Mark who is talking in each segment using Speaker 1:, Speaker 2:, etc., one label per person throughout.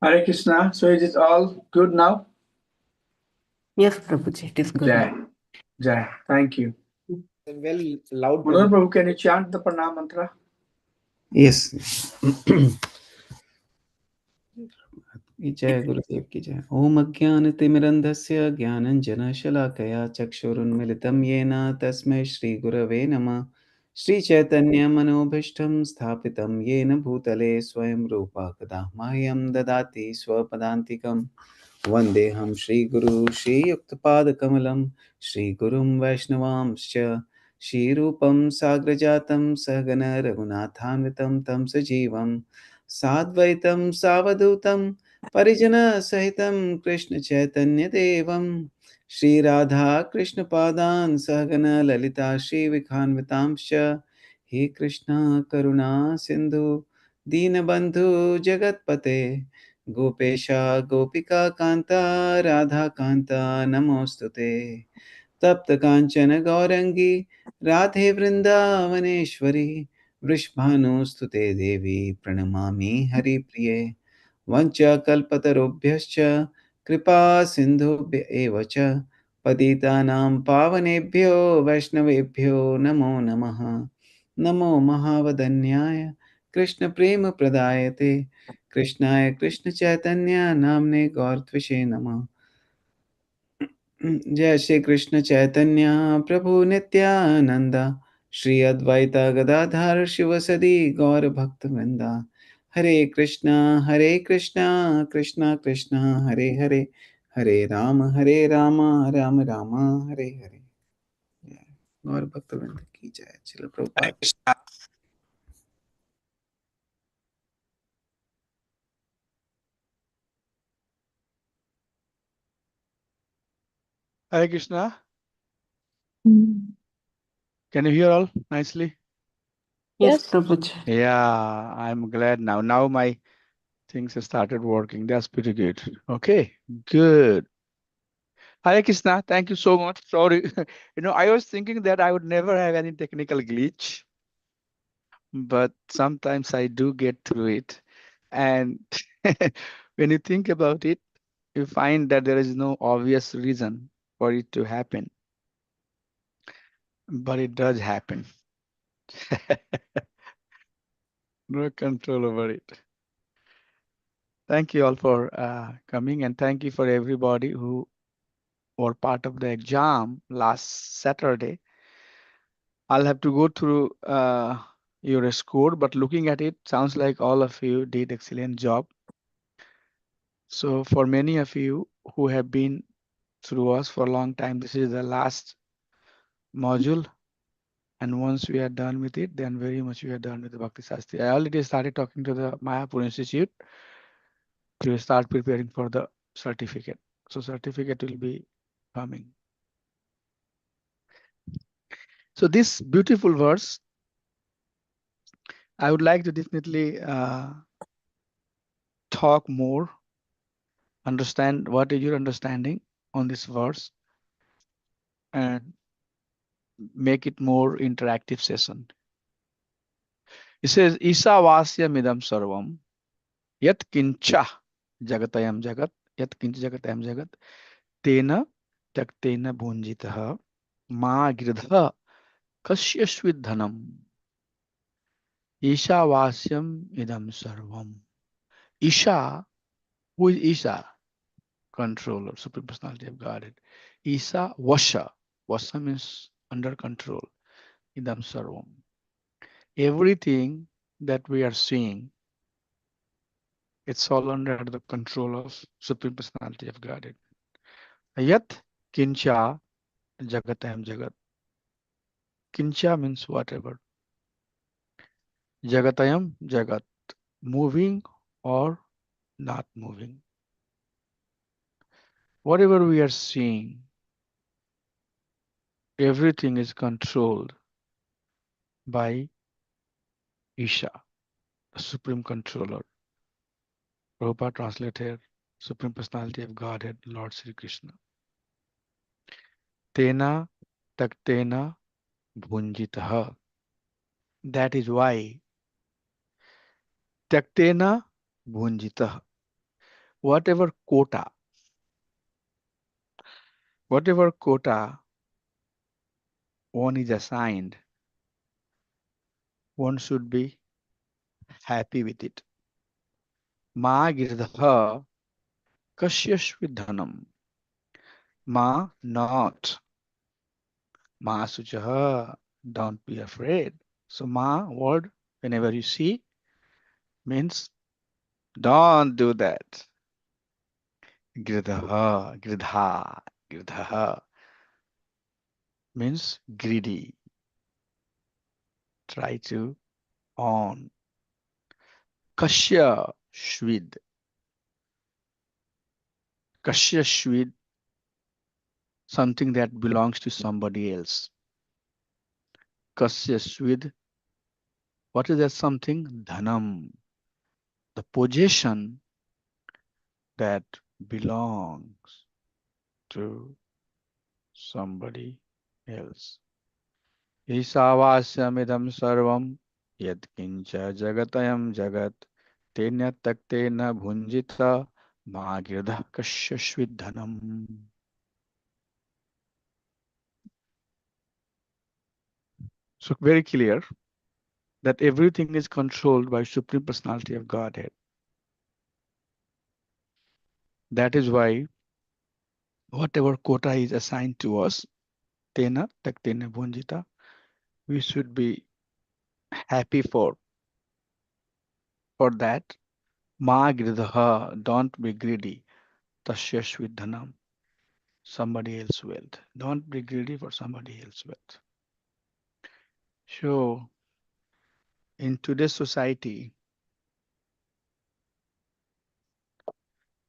Speaker 1: Hare Krishna. So is it all good now?
Speaker 2: Yes, Prabhuji, it is good
Speaker 1: Jai.
Speaker 2: now.
Speaker 1: Jai. Thank you.
Speaker 3: Very loud,
Speaker 1: Manoj
Speaker 3: Prabhu.
Speaker 1: Prabhu, can you chant the Pranam mantra?
Speaker 2: Yes. की जय गुरुदेव की जय। ओम अज्ञानतिमिरन्धस्य ज्ञानञ्जनशलाकया चक्षुरुन्मिलितं येन तस्मै श्रीगुरवे नमः। श्रीचैतन्यमनोभीष्टं स्थापितं येन भूतले स्वयं रूपा कदा मह्यं ददाति स्वपदान्तिकं। वन्देऽहं श्रीगुरु श्रीयुक्तपादकमलं श्रीगुरुं वैष्णवांश्च श्रीरूपं साग्रजातं सहगण रघुनाथान्वितं तं सजीवं साद्वैतं सावधूतं परिजनसहितं कृष्णचैतन्यदेवं श्रीराधाकृष्णपादान् सहगण ललिता श्रीविखान्वितांश्च हे कृष्ण करुणा सिन्धु दीनबन्धु जगत्पते गोपेश गोपिका कान्ता राधाकान्ता नमोऽस्तु ते तप्त काञ्चन गौरङ्गी राधे वृन्दावनेश्वरी वृषभानुस्तु ते देवी प्रणमामि हरिप्रिये वञ्चकल्पतरुभ्यश्च कृपा सिन्धुभ्य एव च पतितानां पावनेभ्यो वैष्णवेभ्यो नमो नमः। नमो महावदन्याय कृष्णप्रेमप्रदायते कृष्णाय कृष्णचैतन्य नाम्ने गौरत्विषे नमः। जय श्री कृष्ण चैतन्य प्रभु नित्यानंद श्री अद्वैत गदाधर शिवसदि गौर भक्त वृंदा हरे कृष्णा कृष्णा कृष्णा हरे हरे हरे राम राम राम हरे हरे। गौर भक्त वृंद की जय। Srila
Speaker 3: Hare
Speaker 2: Prabhupada.
Speaker 3: Krishna. Hare Krishna.
Speaker 4: Mm.
Speaker 3: Can you hear all nicely?
Speaker 2: Yes,
Speaker 4: Yes.
Speaker 2: Prabhuji.
Speaker 3: Yeah, I'm glad now. Now my things have started working. That's pretty good. Okay, good. Hare Krishna. Thank you so much. Sorry. I was thinking that I would never have any technical glitch, but sometimes I do get through it. And when you think about it, you find that there is no obvious reason for it to happen, but it does happen. No control over it. Thank you all for coming, and thank you for everybody who were part of the exam last Saturday. I'll have to go through your score, but looking at it, sounds like all of you did excellent job. So for many of you who have been through us for a long time, this is the last module. And once we are done with it, then very much we are done with the Bhakti Shastri. I already started talking to the Mayapur Institute to start preparing for the certificate. So certificate will be coming. So this beautiful verse, I would like to definitely talk more, understand what is your understanding on this verse, and make it more interactive session. It says, Isavasya midam sarvam, yat kincha jagatayam jagat, yat kincha jagatayam jagat, tena taktena bhunjitaha, ma girdha kasyasvidhanam. Ishavasyam idam sarvam. Isha, who is Isha? Controller, Supreme Personality of Godhead. Isa Vasha. Vasha means under control. Idam Sarvam. Everything that we are seeing, it's all under the control of Supreme Personality of Godhead. Yat Kincha Jagatam Jagat. Kincha means whatever. Jagatayam Jagat. Moving or not moving. Whatever we are seeing, everything is controlled by Isha, the Supreme Controller. Prabhupada translate here, Supreme Personality of Godhead, Lord Sri Krishna. Tena taktena bhunjitaha. That is why taktena bhunjitaha. whatever quota one is assigned, one should be happy with it. Ma girdha kasyashvidhanam. Ma not. Ma suchaha. Don't be afraid. So ma word, whenever you see, means don't do that. Girdha means greedy. Try to own. Kashya shvid. Kashya shvid, something that belongs to somebody else. Kasya shvid, what is that something? Dhanam, the possession that belongs to somebody else. Isavasyamidam sarvam yadkincha jagatayam jagat tenya taktena bhunjita magirda kasyashvidhanam. So very clear that everything is controlled by Supreme Personality of Godhead. That is why whatever quota is assigned to us, tena taktena bhunjita, we should be happy for that. Ma gridha, don't be greedy. Tasyash vidhanam, somebody else's wealth. Don't be greedy for somebody else's wealth. So in today's society,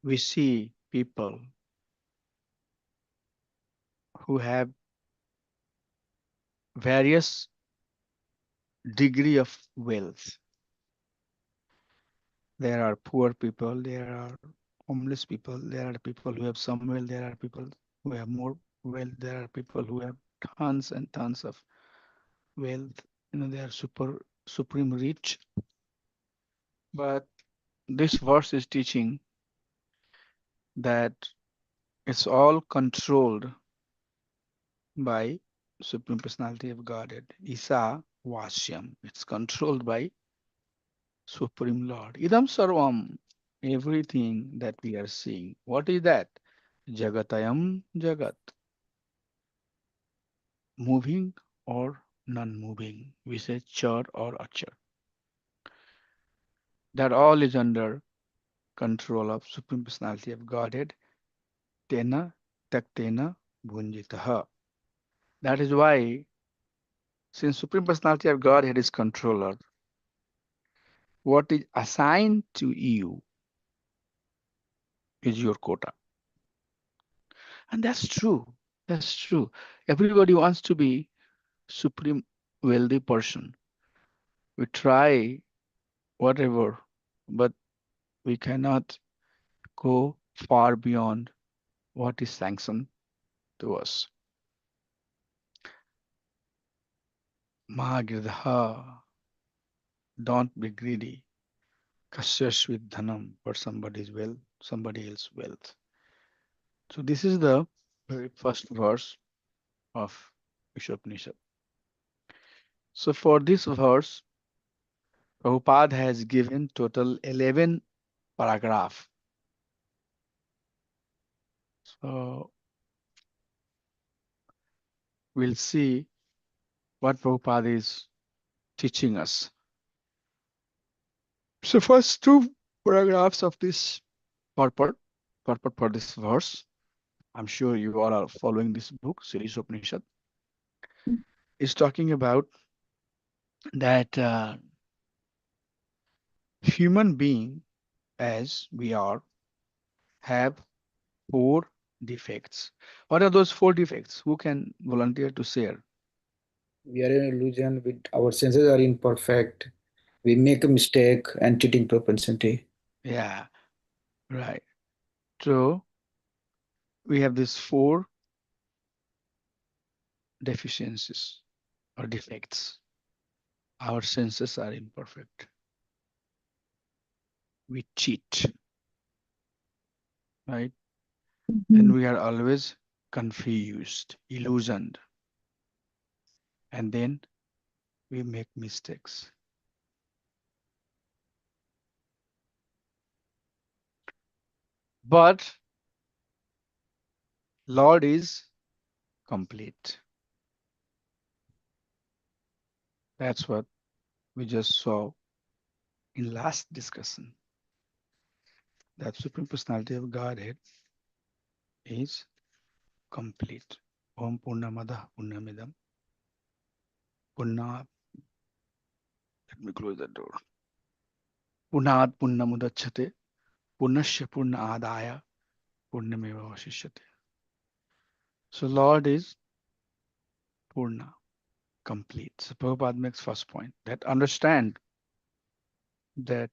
Speaker 3: we see people who have various degree of wealth. There are poor people, there are homeless people, there are people who have some wealth, there are people who have more wealth, there are people who have tons and tons of wealth. They are supreme rich. But this verse is teaching that it's all controlled by Supreme Personality of Godhead. Isa Vasyam. It's controlled by Supreme Lord. Idam Sarvam. Everything that we are seeing. What is that? Jagatayam Jagat. Moving or non-moving. We say char or achar. That all is under control of Supreme Personality of Godhead. Tena taktena bhunjitaha. That is why, since Supreme Personality of Godhead is controller, what is assigned to you is your quota. And that's true. That's true. Everybody wants to be supreme wealthy person. We try whatever, but we cannot go far beyond what is sanctioned to us. Mahagirdha, don't be greedy. Kasyash with dhanam for somebody's wealth, somebody else's wealth. So this is the very first verse of Ishopanishad. So for this verse, Prabhupada has given total 11 paragraph. So we'll see what Prabhupada is teaching us. So first two paragraphs of this purport for this verse, I'm sure you all are following this book, Series Upanishad, is talking about that human being as we are have 4 defects. What are those 4 defects? Who can volunteer to share?
Speaker 2: We are in illusion with our senses are imperfect. We make a mistake and cheating propensity.
Speaker 3: Yeah, right. So we have these 4 deficiencies or defects. Our senses are imperfect. We cheat. right?
Speaker 4: Mhm.
Speaker 3: And we are always confused, illusioned, and then we make mistakes. But Lord is complete. That's what we just saw in last discussion. That Supreme Personality of Godhead is complete. Om Purnamada Purnamidam Purna. Let me close the door. Purnat Purnamudachate Purnasya Purna Adaya Purnameva Vasishyate. So Lord is Purna, complete. So Prabhupada makes first point that understand that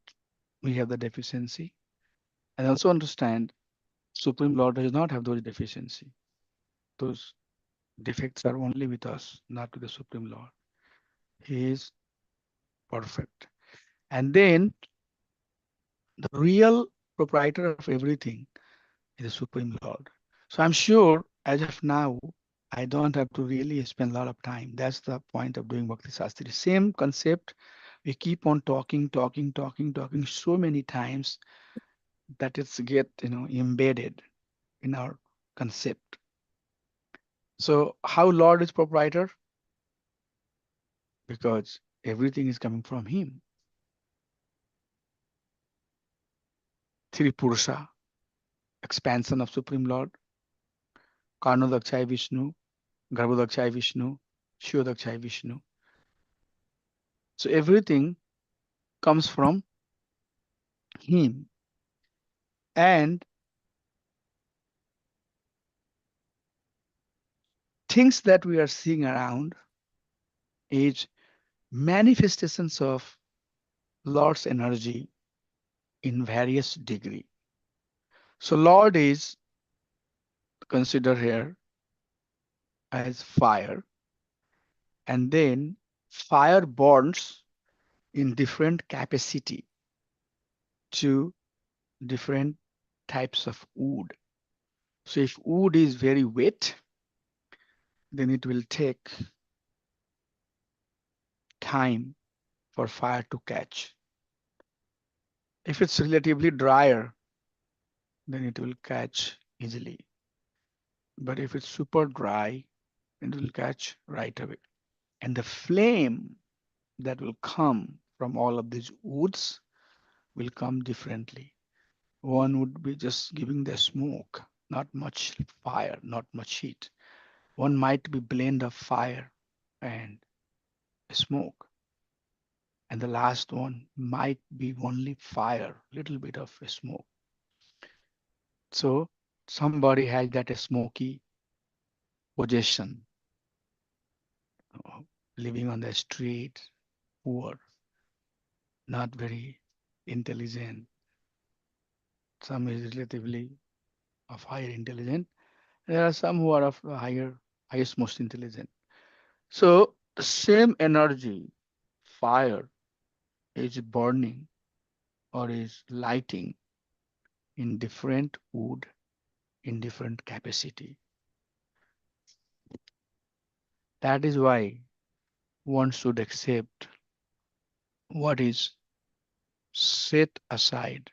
Speaker 3: we have the deficiency and also understand Supreme Lord does not have those deficiency. Those defects are only with us, not with the Supreme Lord. He is perfect. And then the real proprietor of everything is the Supreme Lord. So I'm sure as of now, I don't have to really spend a lot of time. That's the point of doing Bhakti Shastri. Same concept. We keep on talking so many times that it's get embedded in our concept. So how Lord is proprietor? Because everything is coming from Him. Three Purusha, expansion of Supreme Lord, Karnodakshai Vishnu, Garbhodakshai Vishnu, Shodakshai Vishnu. So everything comes from Him. And things that we are seeing around is manifestations of Lord's energy in various degree. So Lord is considered here as fire, and then fire burns in different capacity to different types of wood. So if wood is very wet, then it will take time for fire to catch. If it's relatively drier, then it will catch easily. But if it's super dry, it will catch right away. And the flame that will come from all of these woods will come differently. One would be just giving the smoke, not much fire, not much heat. One might be blend of fire and smoke. And the last one might be only fire, little bit of smoke. So somebody has that smoky possession, living on the street, poor, not very intelligent. Some is relatively of higher intelligence. There are some who are of highest most intelligent. So the same energy, fire, is burning or is lighting in different wood, in different capacity. That is why one should accept what is set aside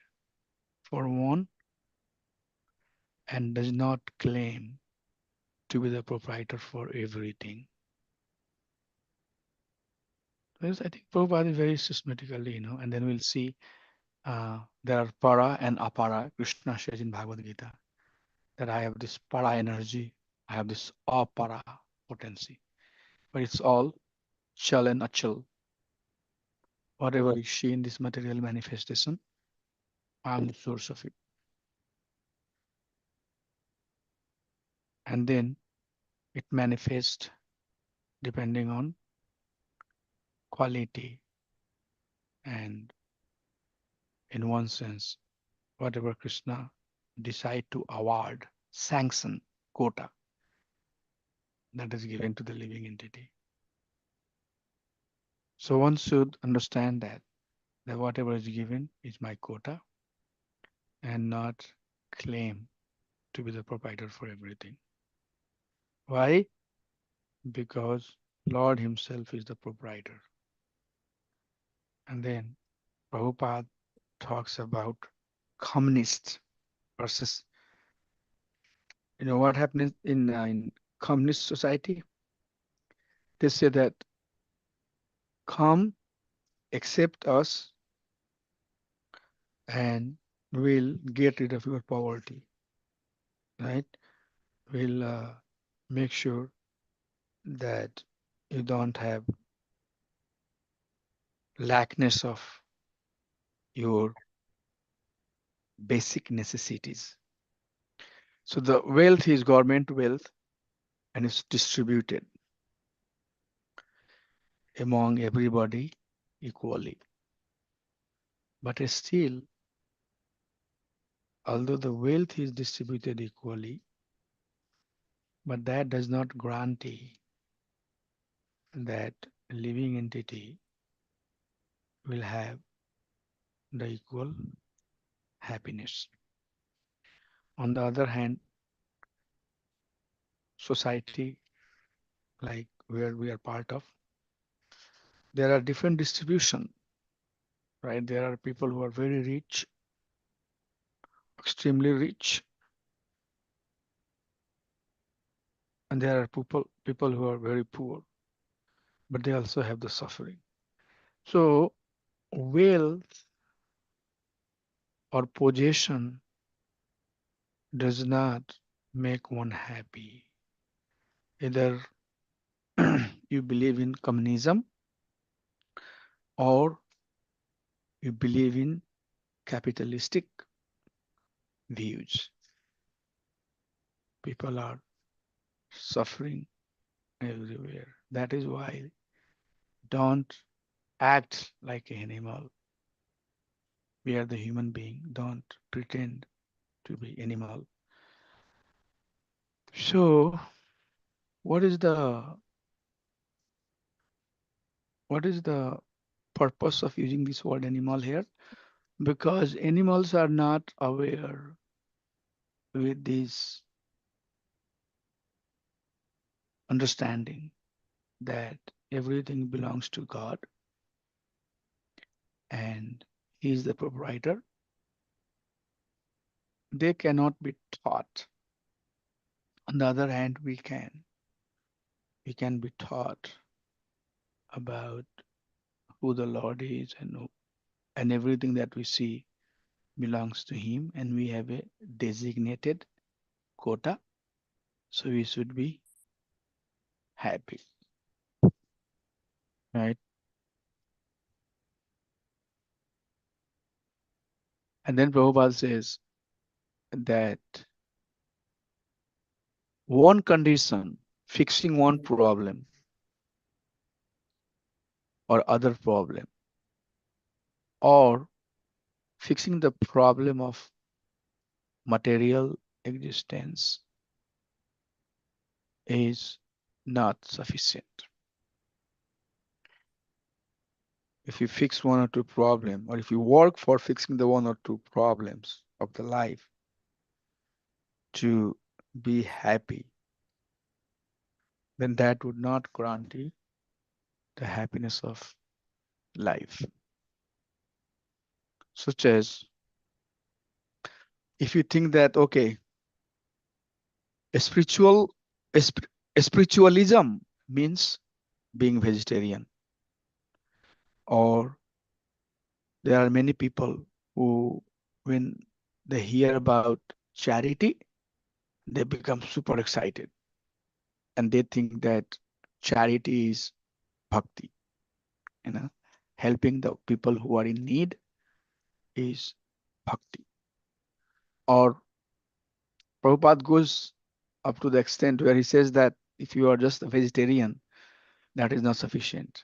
Speaker 3: for one and does not claim to be the proprietor for everything. Because I think Prabhupada is very systematically, and then we'll see there are para and apara. Krishna says in Bhagavad Gita that I have this para energy, I have this apara potency, but it's all chal and achal. Whatever you see in this material manifestation, I'm the source of it. And then it manifests depending on quality and in one sense, whatever Krishna decide to award, sanction, quota, that is given to the living entity. So one should understand that whatever is given is my quota and not claim to be the provider for everything. Why? Because Lord Himself is the provider. And then Prabhupada talks about communist versus, what happens in communist society? They say that come, accept us, and we'll get rid of your poverty, right? We'll make sure that you don't have lackness of your basic necessities. So the wealth is government wealth and it's distributed among everybody equally. But still, although the wealth is distributed equally, but that does not guarantee that a living entity will have the equal happiness. On the other hand, society like where we are part of, there are different distribution, right? There are people who are very rich, extremely rich, and there are people who are very poor, but they also have the suffering. So wealth or possession does not make one happy. Either you believe in communism or you believe in capitalistic views. People are suffering everywhere. That is why don't act like an animal. We are the human being. Don't pretend to be animal. So what is the purpose of using this word animal here? Because animals are not aware with this understanding that everything belongs to God and He is the provider. They cannot be taught. On the other hand, we can. We can be taught about who the Lord is and everything that we see belongs to Him, and we have a designated quota. So we should be happy, right? And then Prabhupada says that one condition, fixing one problem or other problem, or fixing the problem of material existence is not sufficient. If you fix one or two problems, or if you work for fixing the one or two problems of the life to be happy, then that would not grant you the happiness of life. Such as if you think that, okay, a spiritualism means being vegetarian, or there are many people who, when they hear about charity, they become super excited and they think that charity is bhakti, helping the people who are in need is bhakti. Or Prabhupada goes up to the extent where he says that if you are just a vegetarian, that is not sufficient.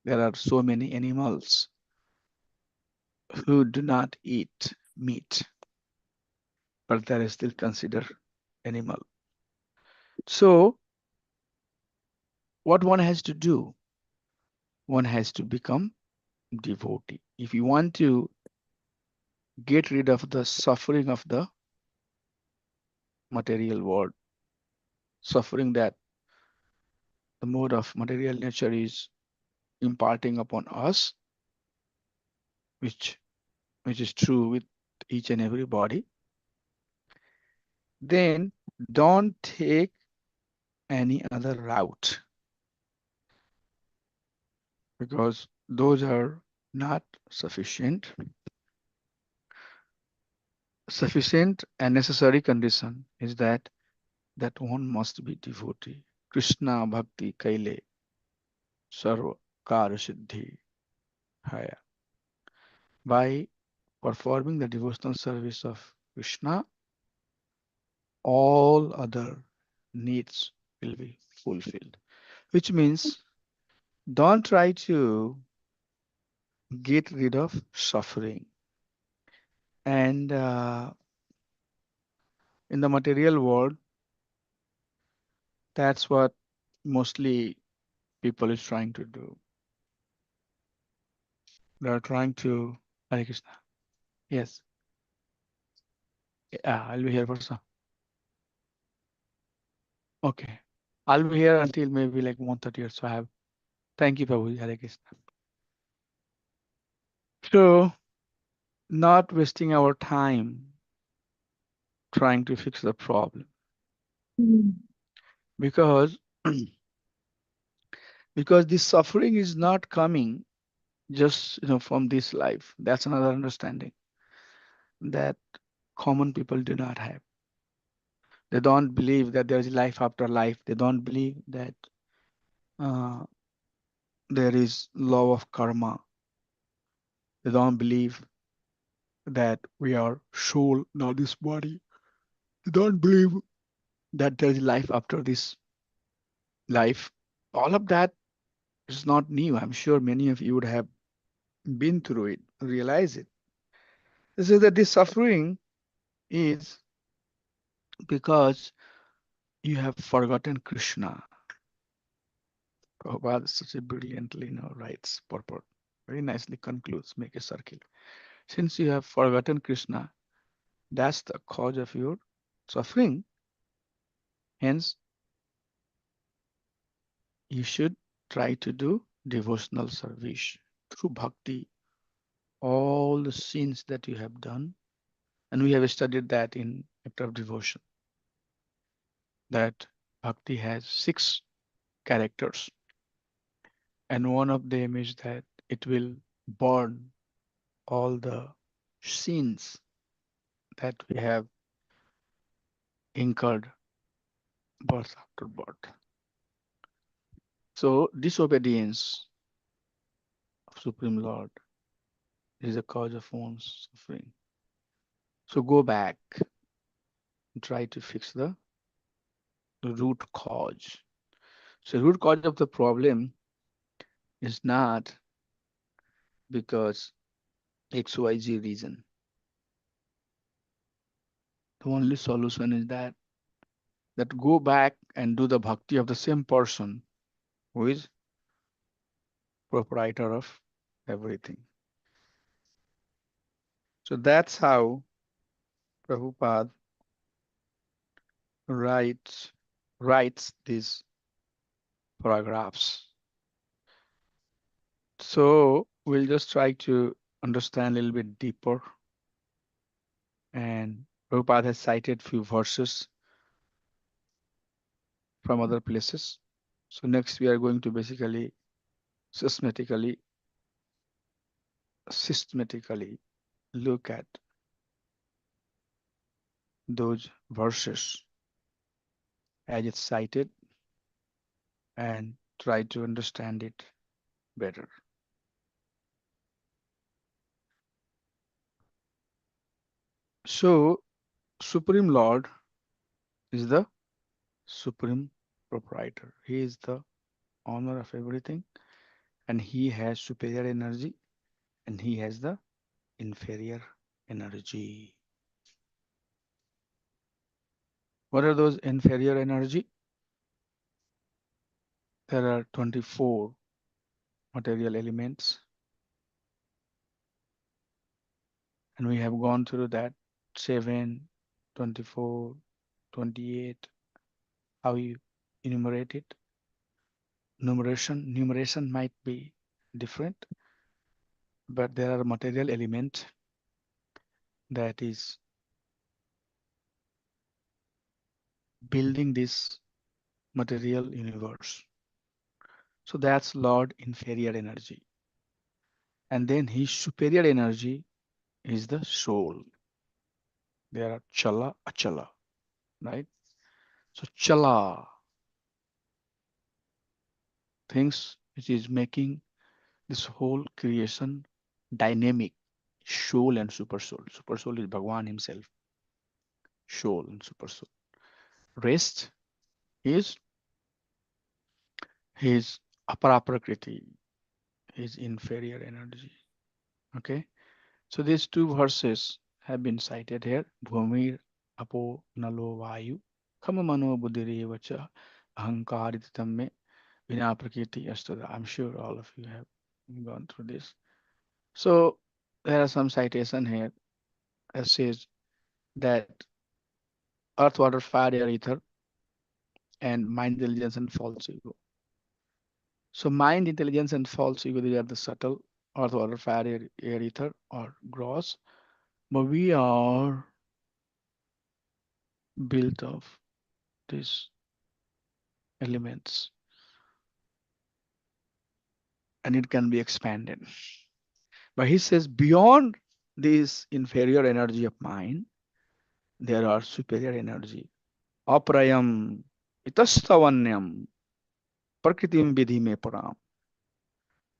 Speaker 3: There are so many animals who do not eat meat, but that is still considered animal. So what one has to do, one has to become devotee. If you want to get rid of the suffering of the material world, suffering that the mode of material nature is imparting upon us, which is true with each and every body, then don't take any other route, because those are not sufficient. Sufficient and necessary condition is that one must be devotee. Krishna bhakti kaile sarva kar siddhi haya. By performing the devotional service of Krishna, all other needs will be fulfilled. Which means don't try to get rid of suffering. And in the material world, that's what mostly people is trying to do. They are trying to Hare Krishna. Yes. I'll be here for some. Okay. I'll be here until maybe like 1:30 or so. I have. Thank you, Prabhu. Hare Krishna. So, not wasting our time trying to fix the problem,
Speaker 4: Mm.
Speaker 3: because this suffering is not coming just from this life. That's another understanding that common people do not have. They don't believe that there is life after life. They don't believe that uh, there is law of karma. They don't believe that we are soul, not this body. They don't believe that there is life after this life. All of that is not new. I'm sure many of you would have been through it, realize it. This is that this suffering is because you have forgotten Krishna. Prabhupada such a brilliantly writes, purport. Very nicely concludes, make a circle. Since you have forgotten Krishna, that's the cause of your suffering. Hence, you should try to do devotional service through bhakti. All the sins that you have done, and we have studied that in Act of Devotion, that bhakti has 6 characters, and one of them is that it will burn all the sins that we have incurred birth after birth. So disobedience of Supreme Lord is the cause of one's suffering. So go back and try to fix the root cause. So root cause of the problem is not because XYZ reason. The only solution is that go back and do the bhakti of the same person who is proprietor of everything. So that's how Prabhupada writes these paragraphs. So we'll just try to understand a little bit deeper. And Prabhupada has cited few verses from other places. So next we are going to basically systematically look at those verses as it's cited and try to understand it better. So Supreme Lord is the supreme proprietor. He is the owner of everything, and he has superior energy and he has the inferior energy. What are those inferior energy? There are 24 material elements, and we have gone through that 7, 24, 28, how you enumerate it. Numeration might be different, but there are material elements that is building this material universe. So that's Lord inferior energy. And then his superior energy is the soul. There are chala, achala, right? So chala, things which is making this whole creation dynamic, soul and super soul. Super soul is Bhagwan himself, soul and super soul. Rest is his aparaprakriti, his inferior energy. Okay, so these two verses have been cited here. Bhumir apo nalo vayu kama mano buddhirevacha ahankaritam me vina prakriti astada. I'm sure all of you have gone through this. So there are some citation here that says that earth, water, fire, air, ether, and mind, intelligence, and false ego. So mind, intelligence, and false ego, they are the subtle earth, water, fire, air, ether, or gross. But we are built of these elements, and it can be expanded. But he says beyond this inferior energy of mind, there are superior energy. Aprayam itastavanyam prakritim vidhi me param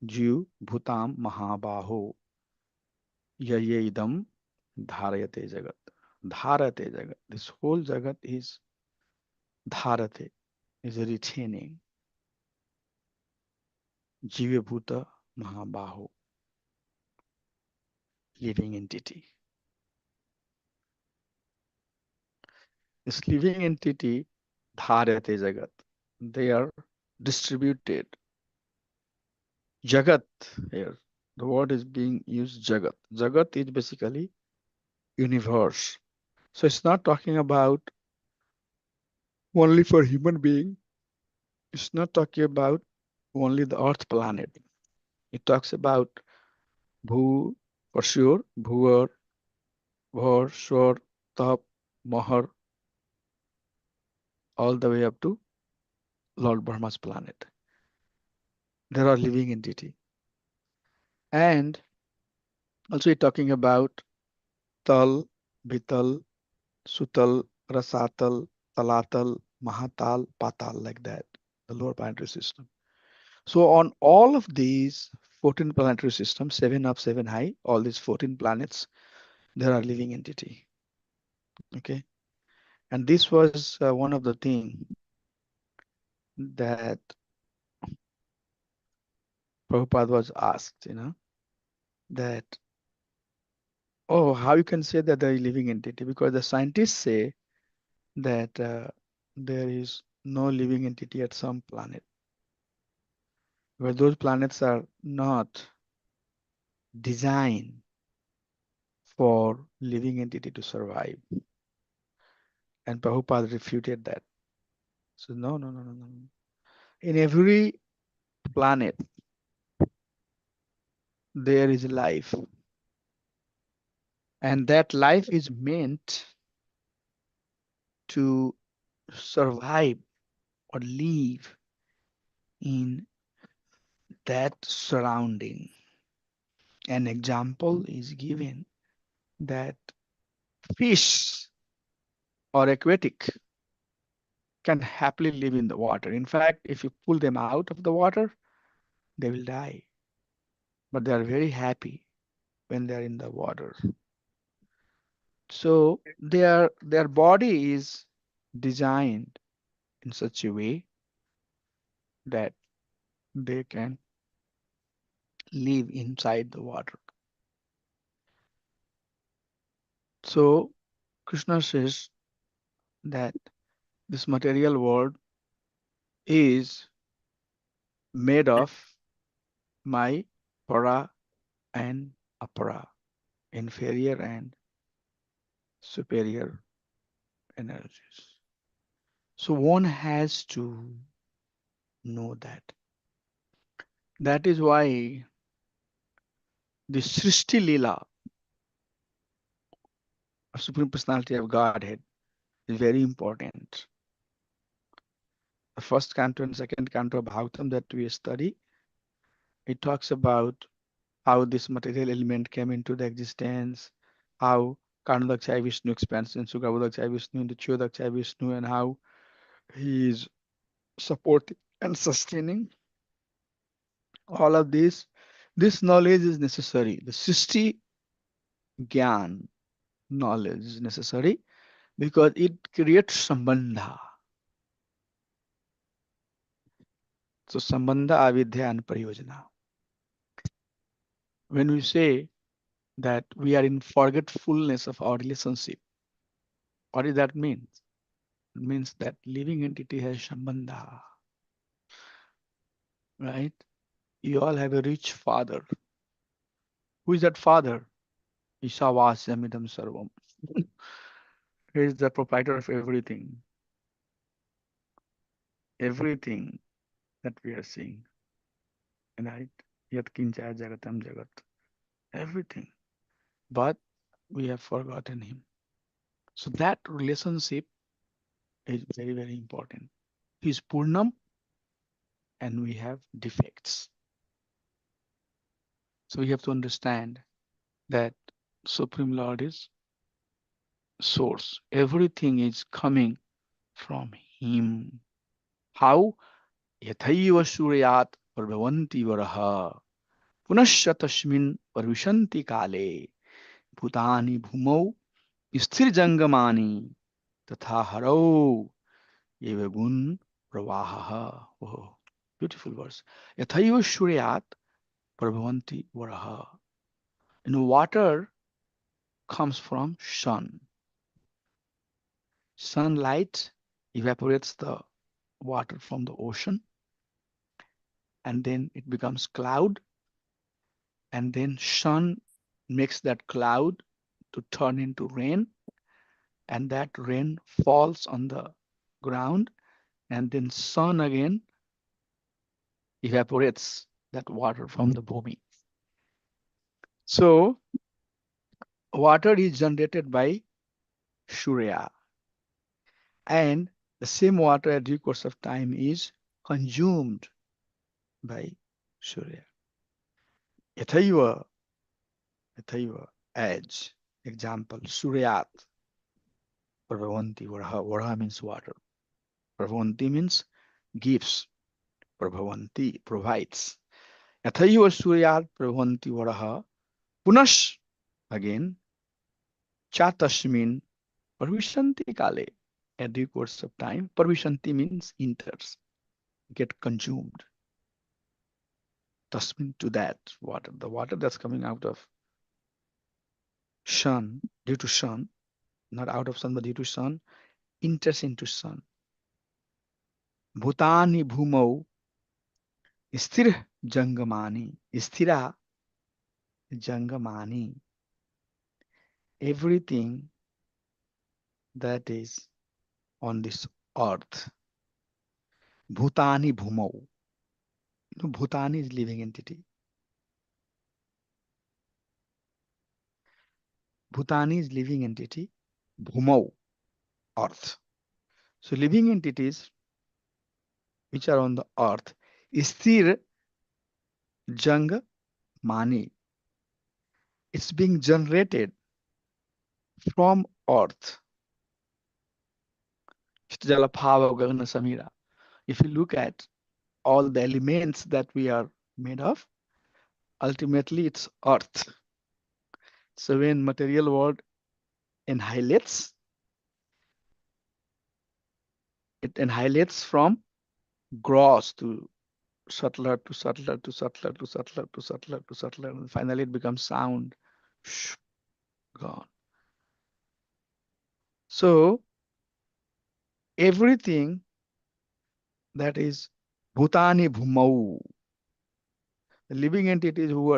Speaker 3: जीव भूताम महाबाहो ये idam dharayate jagat. Dharate jagat. This whole jagat is dharate, is retaining. Jiva bhuta mahabaho, living entity. This living entity, dharate jagat, they are distributed. Jagat here, the word is being used jagat. Jagat is basically universe. So it's not talking about only for human being. It's not talking about only the earth planet. It talks about Bhu for sure, Bhuar, Bhor, Shor, Tap, Mahar, all the way up to Lord Brahma's planet. There are living entity. And also talking about Tal, Bital, Sutal, Rasatal, Talatal, Mahatal, Patal, like that, the lower planetary system. So on all of these 14 planetary systems, 7 up, 7 high, all these 14 planets, there are living entity. Okay. And this was one of the things that Prabhupada was asked, that, oh, how you can say that there is living entity? Because the scientists say that there is no living entity at some planet, where those planets are not designed for living entity to survive. And Prabhupada refuted that. So no, no, no, no, no. In every planet, there is life. And that life is meant to survive or live in that surrounding. An example is given that fish or aquatic can happily live in the water. In fact, if you pull them out of the water, they will die. But they are very happy when they are in the water. So their body is designed in such a way that they can live inside the water. So Krishna says that this material world is made of my para and apara, inferior and superior energies. So one has to know that. That is why the Srishti Leela, of Supreme Personality of Godhead, is very important. The first canto and second canto of Bhagavatam that we study, it talks about how this material element came into the existence, how Karnadakshaya Vishnu expands into Garbhodakshaya Vishnu, into Chodakshaya Vishnu, and how he is supporting and sustaining all of this. This knowledge is necessary. The Srishti Gyan knowledge is necessary because it creates sambandha. So sambandha, avidya, and prayojana. When we say that we are in forgetfulness of our relationship, what does that mean? It means that living entity has sambandha, right? You all have a rich father. Who is that father? Ishavasyamidam sarvam. He is the proprietor of everything. Everything that we are seeing, right? Yat kincha jagatam jagat. Everything. But we have forgotten him. So that relationship is very, very important. He is Purnam and we have defects. So we have to understand that Supreme Lord is source. Everything is coming from him. How? Yathaiva suryat prabhavanti varaha punasya tasmin parvishanti kale bhutani bhumau sthir jangamani tatha haro eva gun pravaha. Oh, beautiful verse. Yathaiva suryat prabhavanti varaha. Water comes from sun. Sunlight evaporates the water from the ocean and then it becomes cloud, and then sun makes that cloud to turn into rain, and that rain falls on the ground, and then sun again evaporates that water from the bhumi. So water is generated by Surya, and the same water at due course of time is consumed by Surya. Yathaiva, as example, Suryat, Prabhavanti, Varaha means water. Prabhavanti means gives. Prabhavanti provides. Yathaiva Suryat Prabhavanti Varaha. Punash, again, Chatasmin Parvishanti Kale. At due course of time, Parvishanti means enters, get consumed. Tasmin, to that water, the water that's coming out of sun, due to sun, not out of sun, but due to sun, enters into sun. Bhutani bhumau sthir jangamani. Sthira jangamani. Everything that is on this earth. Bhutani bhumau. Bhutani is living entity. Bhutani is living entity. Bhumau, earth. So living entities which are on the earth, sthir janga mani. It's being generated from earth. If you look at all the elements that we are made of, ultimately it's earth. So when material world annihilates, it annihilates from gross to subtler to subtler to subtler to subtler to subtler to subtler, and finally it becomes sound. Shh, gone. So everything that is bhutani bhumau, the living entities who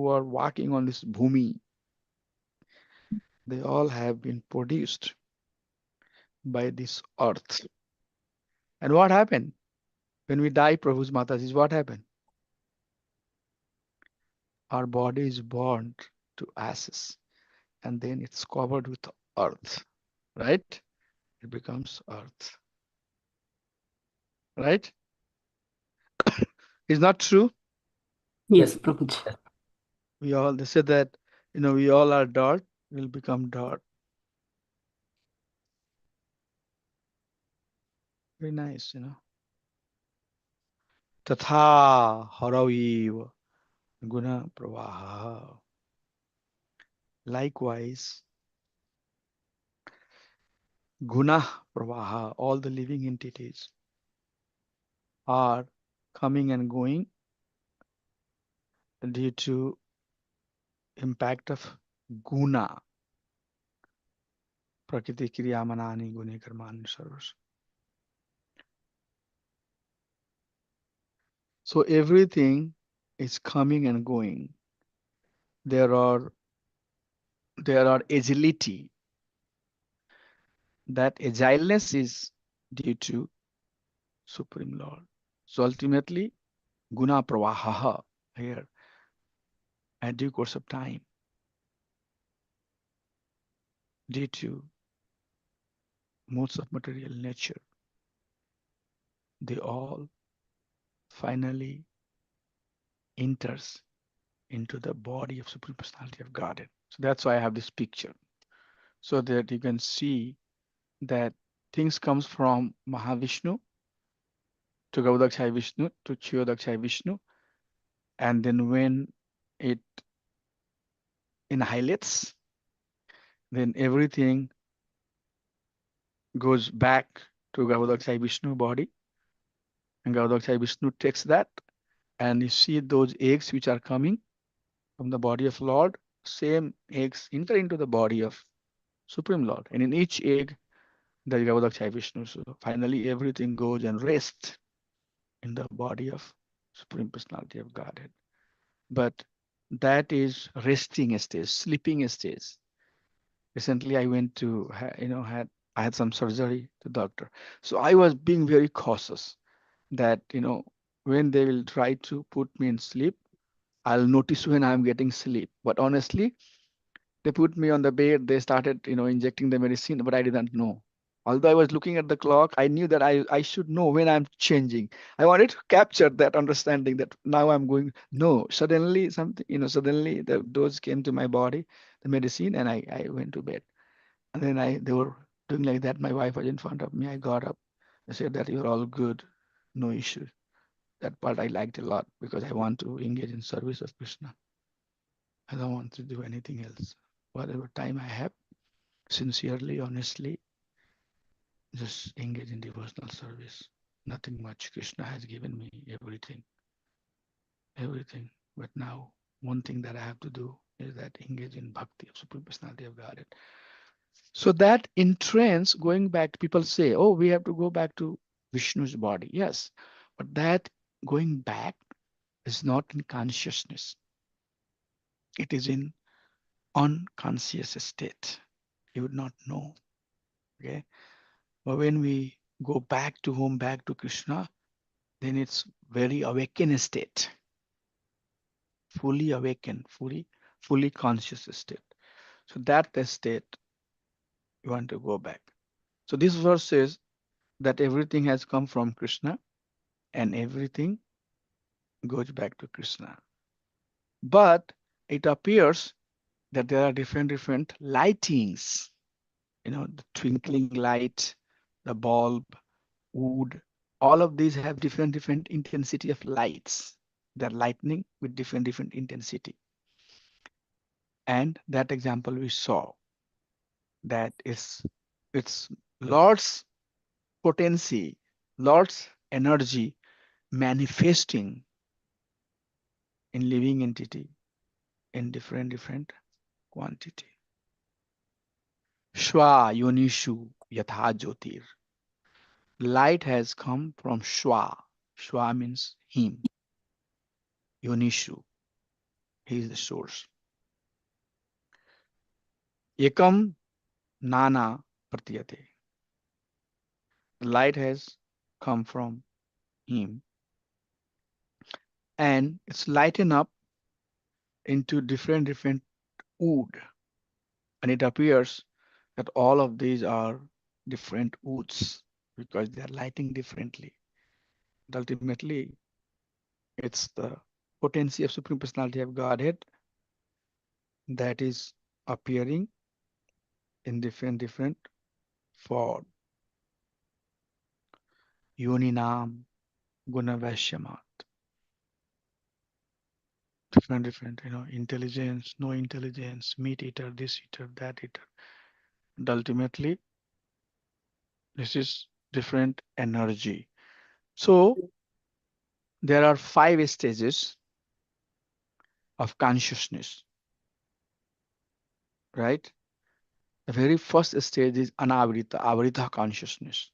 Speaker 3: are walking on this bhumi, they all have been produced by this earth. And what happened? When we die, Prabhu's Mataji, what happened? Our body is burned to ashes and then it's covered with earth, right? It becomes earth, right? Is not true?
Speaker 4: Yes, Prabhuji.
Speaker 3: They said that, we all are dirt, we'll become dirt. Very nice, Tatha haraviva guna pravaha. Likewise, guna pravaha, all the living entities are coming and going due to impact of guna. Prakriti kriyamanani gune karmani sarvas. So everything is coming and going. There are agility. That agileness is due to Supreme Lord. So ultimately, guna pravaha here at due course of time, due to modes of material nature, they all finally enters into the body of Supreme Personality of Godhead. So that's why I have this picture, so that you can see that things comes from Mahavishnu to Gaudakshay Vishnu to Chiyodakshay Vishnu, and then when it annihilates, then everything goes back to Gaudakshay Vishnu body, and Gaudakshay Vishnu takes that, and you see those eggs which are coming from the body of Lord, same eggs enter into the body of Supreme Lord, and in each egg there is Gaudakshay Vishnu. So finally everything goes and rests in the body of Supreme Personality of Godhead. But that is resting stage, sleeping stage. Recently I went to, I had some surgery to doctor. So I was being very cautious that, when they will try to put me in sleep, I'll notice when I'm getting sleep. But honestly, they put me on the bed, they started, injecting the medicine, but I didn't know. Although I was looking at the clock, I knew that I should know when I'm changing. I wanted to capture that understanding that now I'm going, no, suddenly something, suddenly the dose came to my body, the medicine, and I went to bed. And then they were doing like that. My wife was in front of me. I got up. I said that you're all good, no issue. That part I liked a lot because I want to engage in service of Krishna. I don't want to do anything else. Whatever time I have, sincerely, honestly, just engage in devotional service. Nothing much. Krishna has given me everything, everything. But now, one thing that I have to do is that engage in bhakti of Supreme Personality of Godhead. So that in trance, going back, people say, oh, we have to go back to Vishnu's body. Yes, but that going back is not in consciousness. It is in unconscious state. You would not know. Okay. But when we go back to home, back to Krishna, then it's very awakened state, fully awakened, fully conscious state. So that the state you want to go back. So this verse says that everything has come from Krishna and everything goes back to Krishna. But it appears that there are different lightings, the twinkling light, the bulb, wood, all of these have different intensity of lights. They're lightning with different intensity. And that example we saw, that is, it's Lord's potency, Lord's energy manifesting in living entity in different quantity. Shwa yonishu yatha jyotir. Light has come from Shwa. Shwa means him. Yonishu, he is the source. Ekam nana pratyate. The light has come from him, and it's lighten up into different wood, and it appears that all of these are different woods because they are lighting differently. But ultimately, it's the potency of Supreme Personality of Godhead that is appearing in different form. Yoninam Gunavashyamat. Different, intelligence, no intelligence, meat eater, this eater, that eater. And ultimately, this is different energy. So there are 5 stages of consciousness, right? The very first stage is anavrita, avrita consciousness.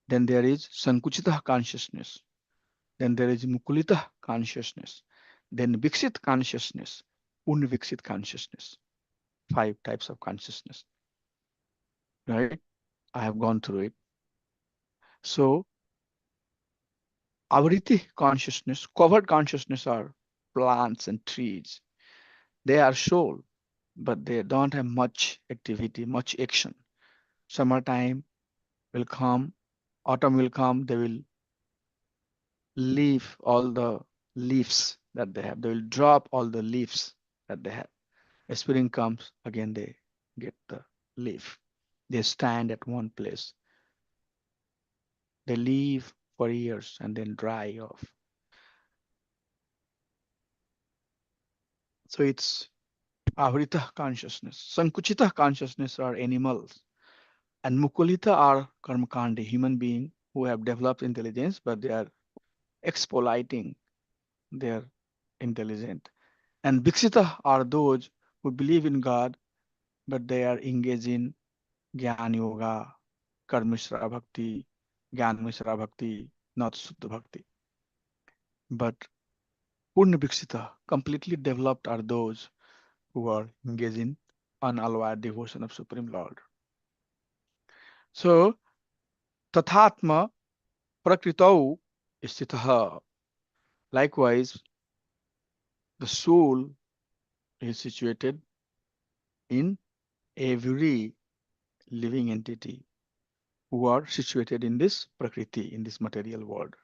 Speaker 3: Then there is sankuchita consciousness. Then there is mukulita consciousness. Then viksit consciousness, unviksit consciousness. 5 types of consciousness, right? I have gone through it. So avriti consciousness, covered consciousness are plants and trees. They are soul, but they don't have much activity, much action. Summertime will come, autumn will come, they will leave all the leaves that they have. They will drop all the leaves that they have. As spring comes, again they get the leaf. They stand at one place. They leave for years and then dry off. So it's avrita consciousness. Sankuchita consciousness are animals. And mukulita are karmakandi, human being who have developed intelligence, but they are expoliting their intelligence. And Bhiksita are those who believe in God, but they are engaged in Gyan Yoga, Karmishra Bhakti, Gyan Mishra Bhakti, not Suddha Bhakti. But Purna Bhiksita, completely developed, are those who are engaged in unalloyed devotion of Supreme Lord. So, Tathatma Prakritau Istitaha. Likewise, the soul is situated in every living entity who are situated in this prakriti, in this material world.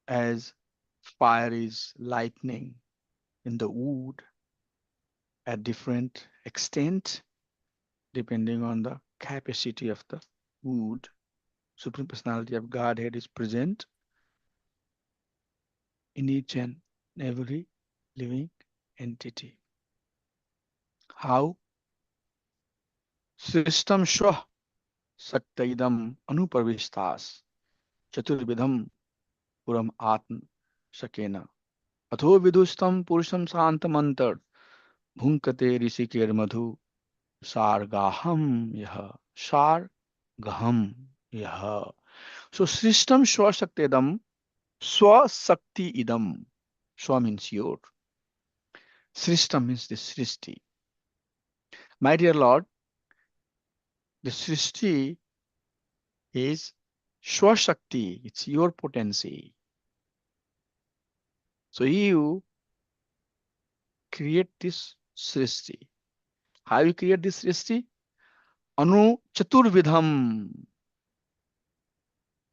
Speaker 3: As fire is lightning in the wood at different extent, depending on the capacity of the wood, Supreme Personality of Godhead is present in each and every living entity. How? System Shwa Saktaidam Anuparvishtas Chaturvidham Puram Atm Sakena Atho Vidustam Purusham Santamantar Bhunkate Rishikir Madhu Sargaham Yaha Sargaham Yaha. So System Shwa Saktedam Swa Sakti Idam. Swa means your. Srishtam means the Srishti. My dear Lord, the Srishti is Shwa Shakti. It's your potency. So you create this Srishti. How you create this Srishti? Anu Chaturvidham.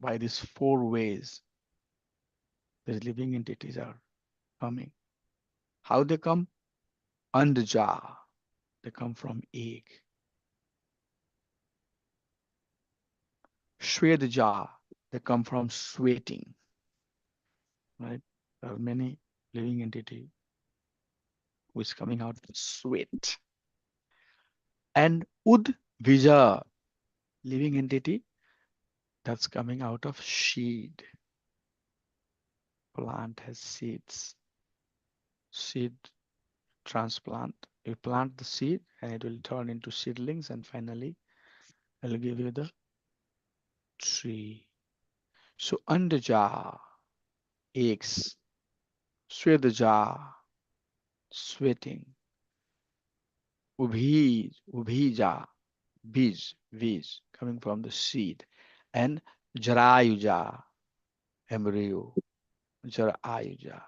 Speaker 3: By these 4 ways, the living entities are coming. How they come? Andja. They come from egg. Shvedja. They come from sweating. Right? There are many living entities who is coming out of sweat. And Udvija, living entity that's coming out of seed. Plant has seeds. Seed transplant. You plant the seed and it will turn into seedlings, and finally it will give you the tree. So Andaja, eggs. Swedaja, sweating. Ubhija, bij, coming from the seed. and Jarayuja, embryo, Jarayuja.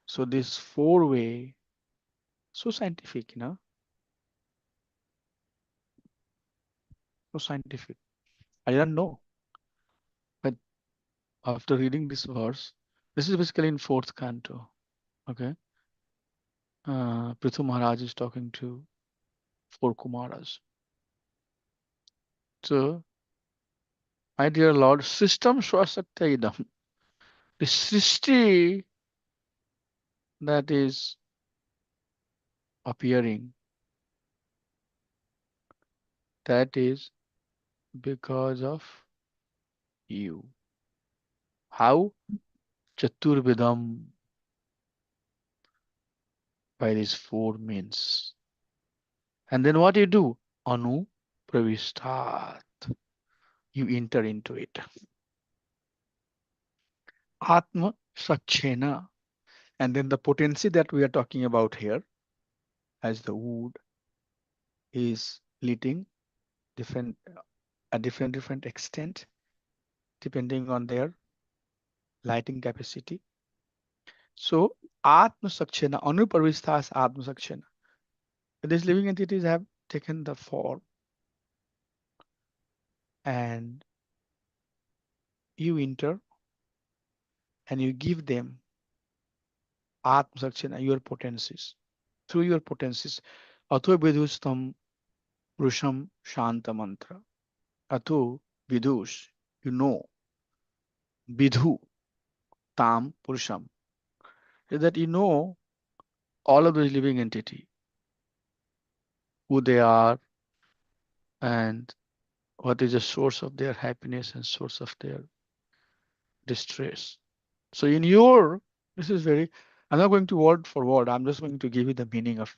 Speaker 3: So this four-way, so scientific, so scientific. I don't know, but after reading this verse, this is basically in fourth canto. Okay, Prithu Maharaj is talking to four Kumaras. So, my dear Lord, system swasakta idam, the srishti that is appearing, that is because of you. How? Chaturvidam, by these four means. And then what you do? Anu pravistat. You enter into it. Atma sakshena. And then the potency that we are talking about here, as the wood is leading different a different extent depending on their lighting capacity. So Atma Sakshana, Anuparvisthas Atma Sakshana. These living entities have taken the form and you enter and you give them Atma Sakshana, your potencies. Through your potencies, Atho Vidustam Purusham Shanta Mantra. Atho Vidus, you know, Vidhu Tam Purusham. Is that you know all of those living entity, who they are and what is the source of their happiness and source of their distress. So in your, this is very, I'm not going to word for word, I'm just going to give you the meaning of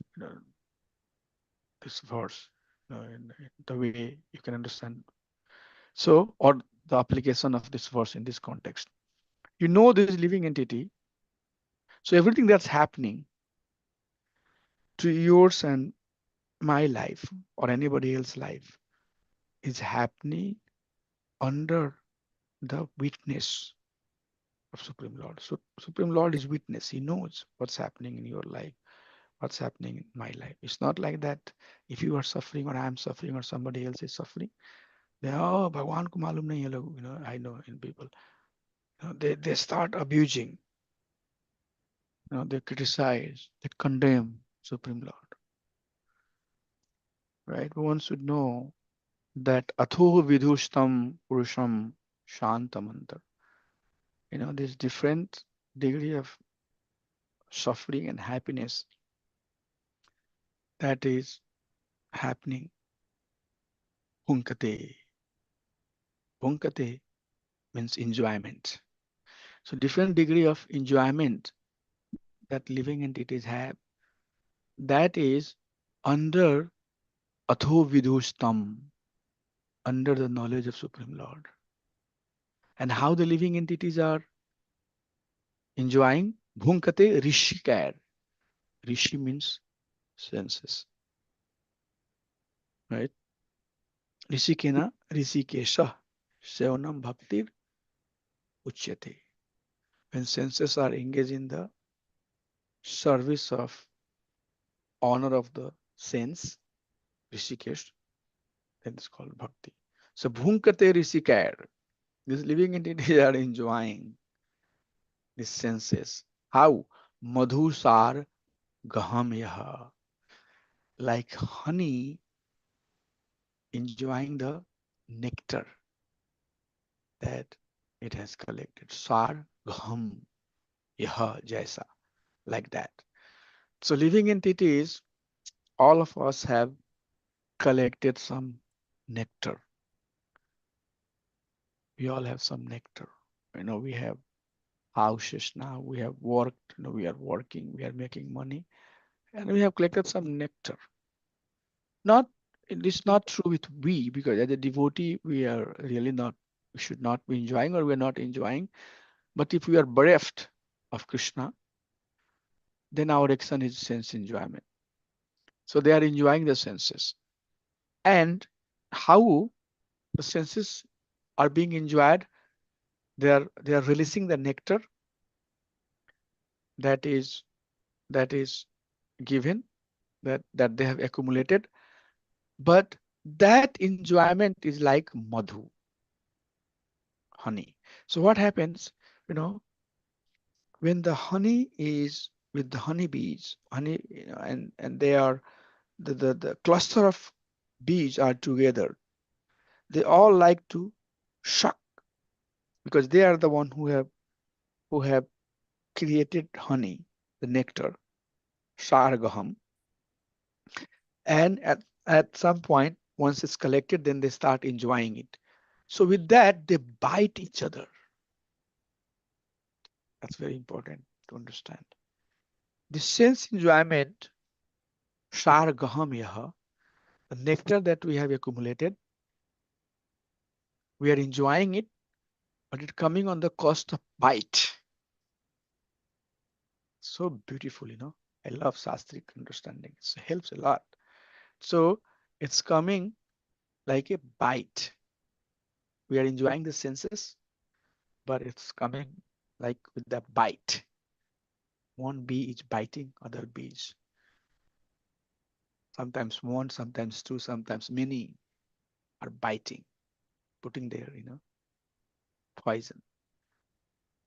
Speaker 3: this verse, in the way you can understand. So, or the application of this verse in this context. You know this living entity. So everything that's happening to yours and my life or anybody else's life is happening under the witness of Supreme Lord. So Supreme Lord is witness. He knows what's happening in your life, what's happening in my life. It's not like that if you are suffering or I'm suffering or somebody else is suffering, they oh Bhagwan ko malum nahi hai log, I know in people. They start abusing, they criticize, they condemn Supreme Lord. Right? One should know that atho vidhushtam purusham shantamantar. There's different degree of suffering and happiness that is happening. Bhunkate. Bhunkate means enjoyment. So different degree of enjoyment that living entities have, that is under atho vidhustam, under the knowledge of Supreme Lord. And how the living entities are enjoying? Bhunkate rishikar. Rishi means senses. Right? Rishikena rishikesha. Sevanam bhaktir uchyate. When senses are engaged in the service of honor of the sense, Rishikesh, then it's called bhakti. So bhunkate rishikar. These living entities are enjoying these senses. How? Madhusar gaham yaha. Like honey enjoying the nectar that it has collected. Sar gaham yaha jaisa. Like that. So living entities, all of us have collected some nectar. We all have some nectar. We have houses now, we have worked, we are working, we are making money, and we have collected some nectar. It is not true with we, because as a devotee, we are really not, we should not be enjoying or we are not enjoying. But if we are bereft of Krishna, then our action is sense enjoyment. So they are enjoying the senses. And how the senses are being enjoyed. They are releasing the nectar that is given, that they have accumulated. But that enjoyment is like madhu, honey. So what happens, you know, when the honey is with the honeybees, honey, you know, and they are the cluster of bees are together. They all like to suck because they are the one who have created honey, the nectar, sargaham. And at some point, once it's collected, then they start enjoying it. So with that, they bite each other. That's very important to understand. The sense enjoyment, sargaham yaha, the nectar that we have accumulated, we are enjoying it, but it's coming on the cost of bite. So beautiful, you know. I love Shastric understanding. It helps a lot. So it's coming like a bite. We are enjoying the senses, but it's coming like with the bite. One bee is biting other bees. Sometimes one, sometimes two, sometimes many are biting, putting their, you know, poison.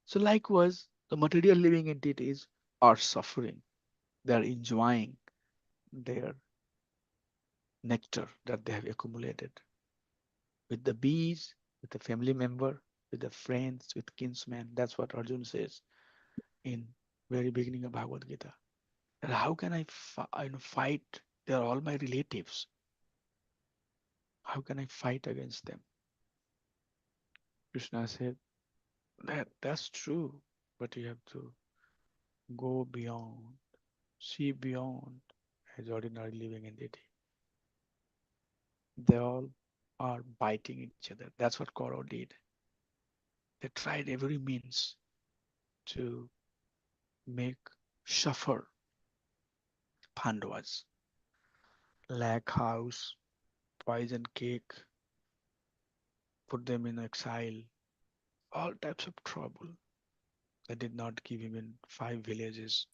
Speaker 3: So likewise, the material living entities are suffering. They are enjoying their nectar that they have accumulated with the bees, with the family member, with the friends, with kinsmen. That's what Arjun says in very beginning of Bhagavad Gita. That how can I fight? They are all my relatives. How can I fight against them? Krishna said, that's true, but you have to go beyond, see beyond as ordinary living entity. They all are biting each other. That's what Kaurav did. They tried every means to make suffer Pandavas. Lack house, poison cake, put them in exile, all types of trouble. They did not give even 5 villages,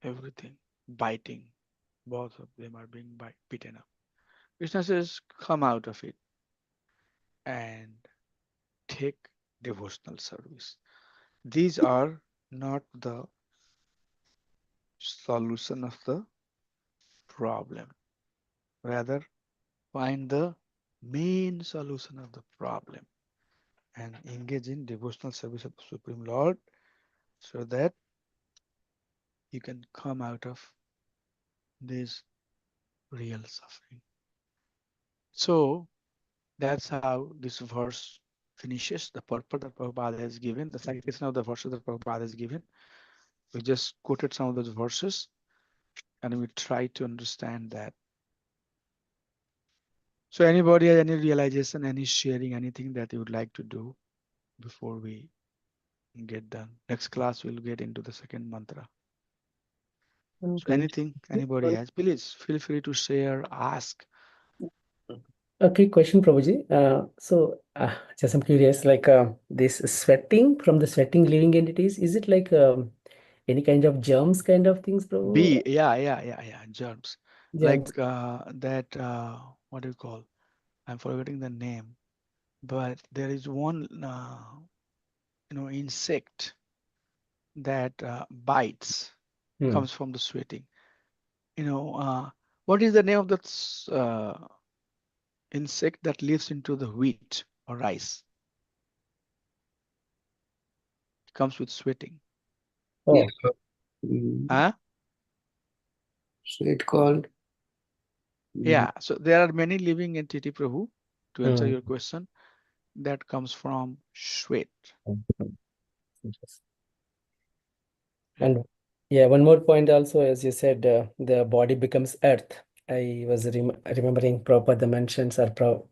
Speaker 3: everything, biting. Both of them are being beaten up. Krishna says, come out of it and take devotional service. These are not the solution of the problem. Rather, find the main solution of the problem and engage in devotional service of the Supreme Lord so that you can come out of this real suffering. So that's how this verse finishes, the purport that Prabhupada has given, the citation of the verses that Prabhupada has given. We just quoted some of those verses and we try to understand that. So anybody has any realization, any sharing, anything that you would like to do before we get done? Next class, we'll get into the second mantra. So anything anybody has, please feel free to share, ask.
Speaker 4: A quick question, Prabhuji. Just I'm curious, like this sweating from the sweating living entities, is it like any kind of germs kind of things, Prabhu?
Speaker 3: Yeah, germs. Like
Speaker 4: Germs.
Speaker 3: what do you call? I'm forgetting the name, but there is one, insect that bites, comes from the sweating. What is the name of that insect that lives into the wheat or rice? It comes with sweating.
Speaker 4: Oh,
Speaker 3: Huh?
Speaker 4: so it called.
Speaker 3: Yeah. So there are many living entity, Prabhu, to answer your question, that comes from sweat.
Speaker 4: And yeah, one more point also, as you said, the body becomes earth. I was remembering Prabhupada mentions are from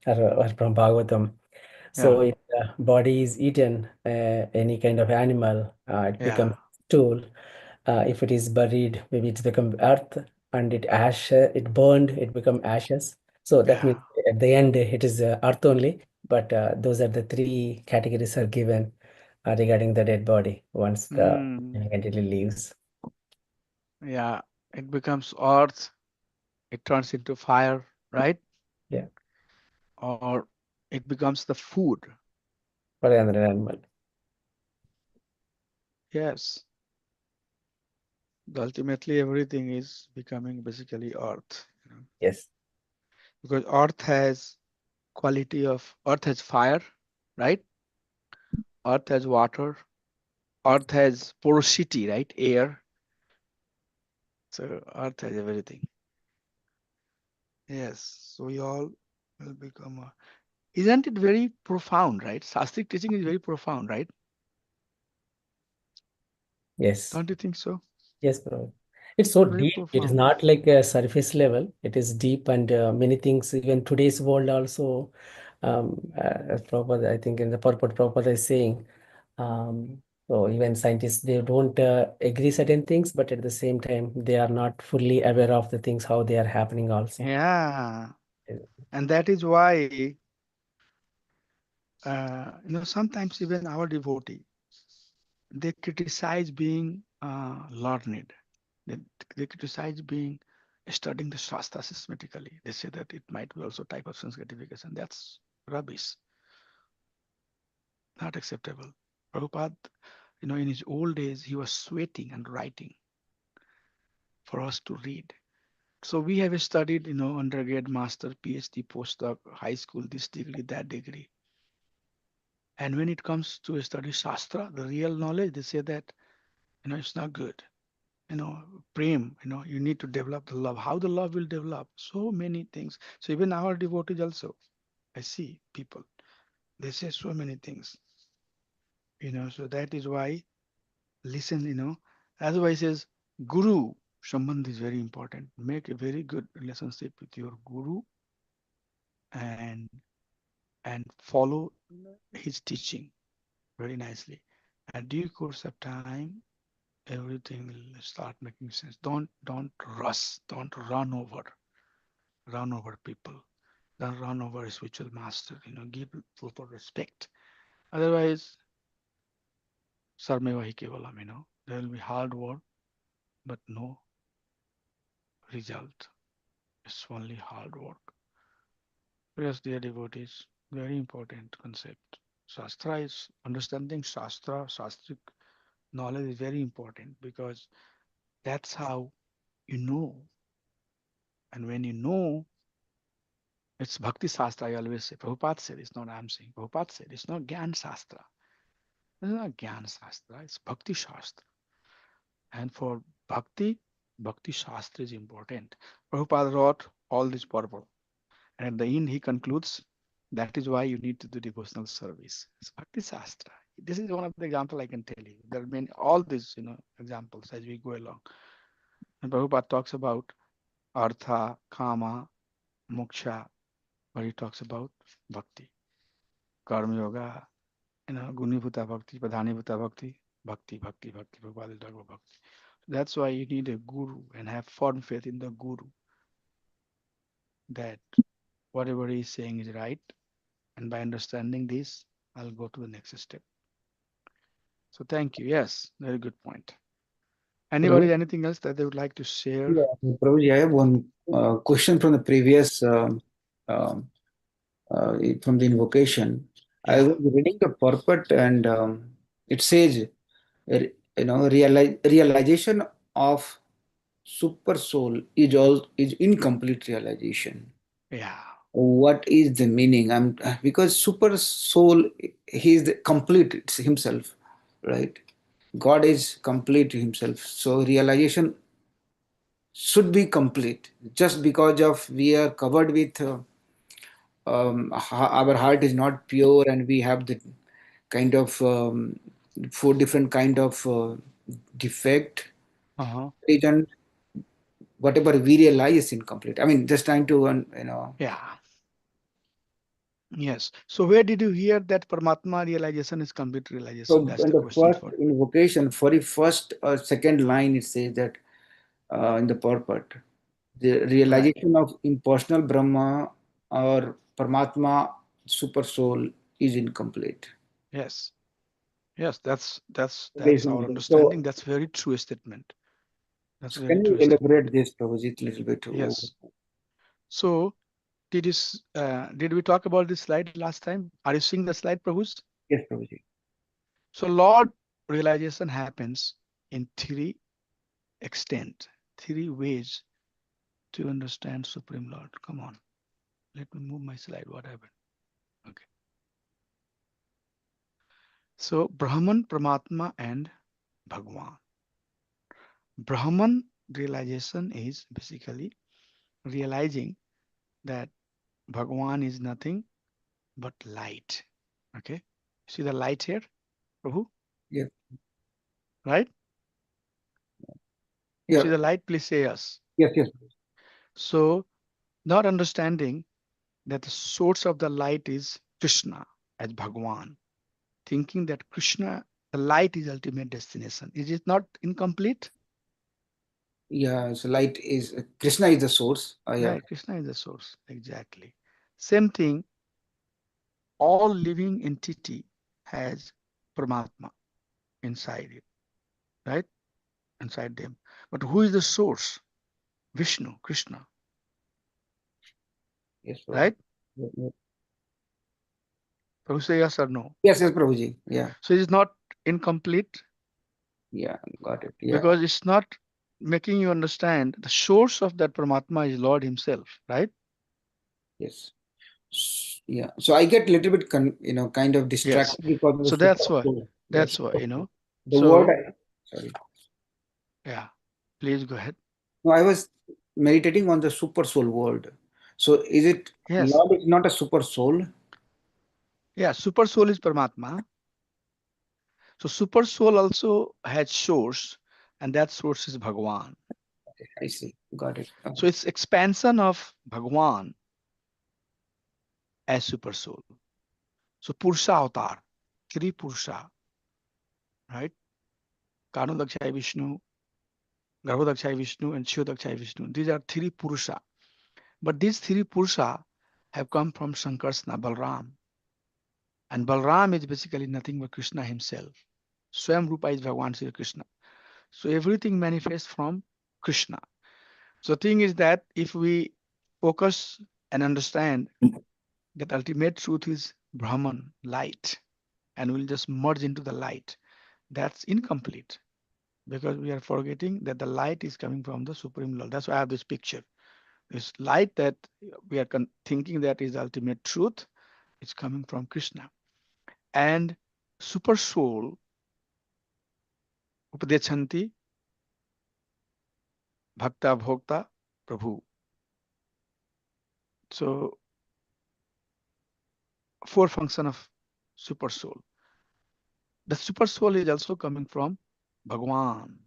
Speaker 4: Bhagavatam. So if the body is eaten, any kind of animal, it becomes stool. If it is buried, maybe it's become earth, and it burned, it become ashes. So that means at the end it is earth only. But those are the three categories are given regarding the dead body once the entity leaves.
Speaker 3: Yeah, it becomes earth, it turns into fire, right?
Speaker 4: Yeah.
Speaker 3: Or it becomes the food.
Speaker 4: For another animal.
Speaker 3: Yes. Ultimately, everything is becoming basically earth.
Speaker 4: Yes.
Speaker 3: Because earth has earth has fire, right? Earth has water, earth has porosity, right? Air. So earth has everything. Yes. So we all will become isn't it very profound, right? Shastric teaching is very profound, right?
Speaker 4: Yes.
Speaker 3: Don't you think so?
Speaker 4: Yes, bro. It's so
Speaker 3: Very
Speaker 4: deep. It is
Speaker 3: profound.
Speaker 4: not like a surface level. It is deep, and many things, even today's world also, as Prabhupada, I think in the purport Prabhupada is saying, so even scientists, they don't agree certain things, but at the same time, they are not fully aware of the things, how they are happening also.
Speaker 3: Yeah. And that is why, sometimes even our devotee, they criticize being learned. They, they criticize being studying the Shastra systematically. They say that it might be also type of sense gratification. That's rubbish, not acceptable. Prabhupada, in his old days, he was sweating and writing for us to read. So we have studied, undergrad, master, PhD, postdoc, high school, this degree, that degree. And when it comes to study Shastra, the real knowledge, they say that, it's not good. Prem, you need to develop the love. How the love will develop? So many things. So even our devotees also, I see people, they say so many things, so that is why, listen, that's why it says Guru Shambandh is very important. Make a very good relationship with your Guru and follow his teaching very nicely. At due course of time, everything will start making sense. Don't rush, don't run over people, don't run over a spiritual master, give proper respect. Otherwise, sarmevahi kevalam, there will be hard work, but no result. It's only hard work. Yes, dear devotees, very important concept. Shastra is understanding Shastric knowledge is very important because that's how you know. And when you know, it's Bhakti Shastra, I always say. Prabhupada said, it's not I'm saying. Prabhupada said, it's not Gyan Shastra. It's not Gyan Shastra, it's Bhakti Shastra. And for Bhakti Shastra is important. Prabhupada wrote all this purport. And at the end, he concludes, that is why you need to do devotional service. It's Bhakti Shastra. This is one of the examples I can tell you. There are many, all these, examples as we go along. And Prabhupada talks about Artha, Kama, Moksha, but he talks about Bhakti, Karma Yoga, Gunibhuta Bhakti, Pradhanibhuta Bhakti, Bhakti. Prabhupada will talk about Bhakti. That's why you need a guru and have firm faith in the guru that whatever he is saying is right. And by understanding this, I'll go to the next step. So thank you. Yes, very good point. Anybody, anything else that they would like to share?
Speaker 2: Yeah, Prabhuji, I have one question from the previous um, from the invocation. I
Speaker 3: Yeah.
Speaker 2: was reading the purport and it says, realization of super soul is incomplete realization.
Speaker 3: Yeah.
Speaker 2: What is the meaning? Because super soul, he is the complete it's himself, right? God is complete himself. So realization should be complete. Just because of we are covered with our heart is not pure and we have the kind of four different kind of defect,
Speaker 3: Uh-huh.
Speaker 2: and whatever we realize is incomplete. I mean, just trying to
Speaker 3: Yeah. Yes. So where did you hear that Paramatma realization is complete realization?
Speaker 2: So
Speaker 3: That's
Speaker 2: in
Speaker 3: the
Speaker 2: the
Speaker 3: question
Speaker 2: first
Speaker 3: for.
Speaker 2: invocation, for the first or second line, it says that in the purport, the
Speaker 3: Right.
Speaker 2: realization of impersonal Brahma or Paramatma super soul is incomplete.
Speaker 3: Yes. Yes, that's
Speaker 2: Based on
Speaker 3: our
Speaker 2: that.
Speaker 3: understanding. That's very true statement. That's
Speaker 2: So
Speaker 3: very
Speaker 2: can you
Speaker 3: true statement.
Speaker 2: elaborate this, Prabhuji, a little bit?
Speaker 3: Yes. So did we talk about this slide last time? Are you seeing the slide, Prabhus?
Speaker 2: Yes, Prabhuji.
Speaker 3: So Lord realization happens in three extent, three ways to understand Supreme Lord. Come on. Let me move my slide. What happened? Okay. So Brahman, Paramatma, and Bhagwan. Brahman realization is basically realizing that Bhagwan is nothing but light. Okay. See the light here, Prabhu?
Speaker 2: Yeah.
Speaker 3: Right?
Speaker 2: Yeah.
Speaker 3: See the light, please say yes.
Speaker 2: Yes, yes.
Speaker 3: So not understanding that the source of the light is Krishna as Bhagwan, thinking that Krishna, the light is ultimate destination. Is it not incomplete?
Speaker 2: Yeah, so light is Krishna is the source. Yeah.
Speaker 3: Right, Krishna is the source. Exactly. Same thing, all living entity has Paramatma inside it, right? Inside them. But who is the source? Vishnu, Krishna,
Speaker 2: Yes, Prabhuji.
Speaker 3: right?
Speaker 2: Yeah, yeah.
Speaker 3: Prabhu say yes or no?
Speaker 2: Yes, yes, Prabhuji. Yeah.
Speaker 3: So it is not incomplete
Speaker 2: Yeah, got it. Yeah.
Speaker 3: because it's not making you understand the source of that Paramatma is Lord Himself, right?
Speaker 2: Yes. Yeah. So I get a little bit, kind of
Speaker 3: Yes.
Speaker 2: distracted because of the
Speaker 3: So
Speaker 2: super
Speaker 3: that's why.
Speaker 2: soul.
Speaker 3: That's
Speaker 2: Yes.
Speaker 3: why, you know.
Speaker 2: The word,
Speaker 3: So
Speaker 2: sorry.
Speaker 3: yeah, please go ahead.
Speaker 2: No, I was meditating on the super soul word. So is it
Speaker 3: Yes.
Speaker 2: Lord is not a super soul?
Speaker 3: Yeah, super soul is Paramatma. So super soul also has source, and that source is Bhagwan.
Speaker 2: Okay, I see. Got it.
Speaker 3: So it's expansion of Bhagwan as super soul. So Purusha avatar, three Purusha, right? Karnodakshai Vishnu, Garbhodakshai Vishnu, and Shodakshai Vishnu. These are three Purusha. But these three Purusha have come from Sankarsana, Balram. And Balram is basically nothing but Krishna himself. Swam Rupa is Bhagwan Sri Krishna. So everything manifests from Krishna. So the thing is that if we focus and understand that ultimate truth is Brahman, light, and we'll just merge into the light, that's incomplete because we are forgetting that the light is coming from the Supreme Lord. That's why I have this picture. This light that we are thinking that is ultimate truth is coming from Krishna. And super soul, Upadechanti, Bhakta Bhokta, Prabhu. So four function of super soul. The super soul is also coming from Bhagwan,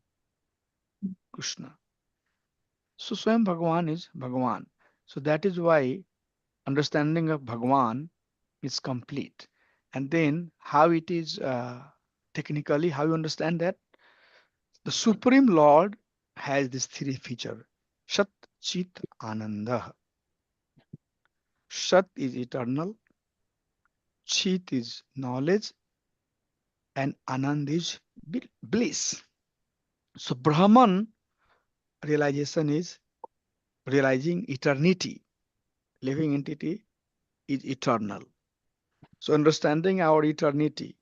Speaker 3: Krishna. So Swam Bhagwan is Bhagwan. So that is why understanding of Bhagwan is complete. And then how it is technically, how you understand that? The Supreme Lord has this three feature. Shat, Chit, Ananda. Shat is eternal, Chit is knowledge, and Anand is bliss. So Brahman realization is realizing eternity. Living entity is eternal. So understanding our eternity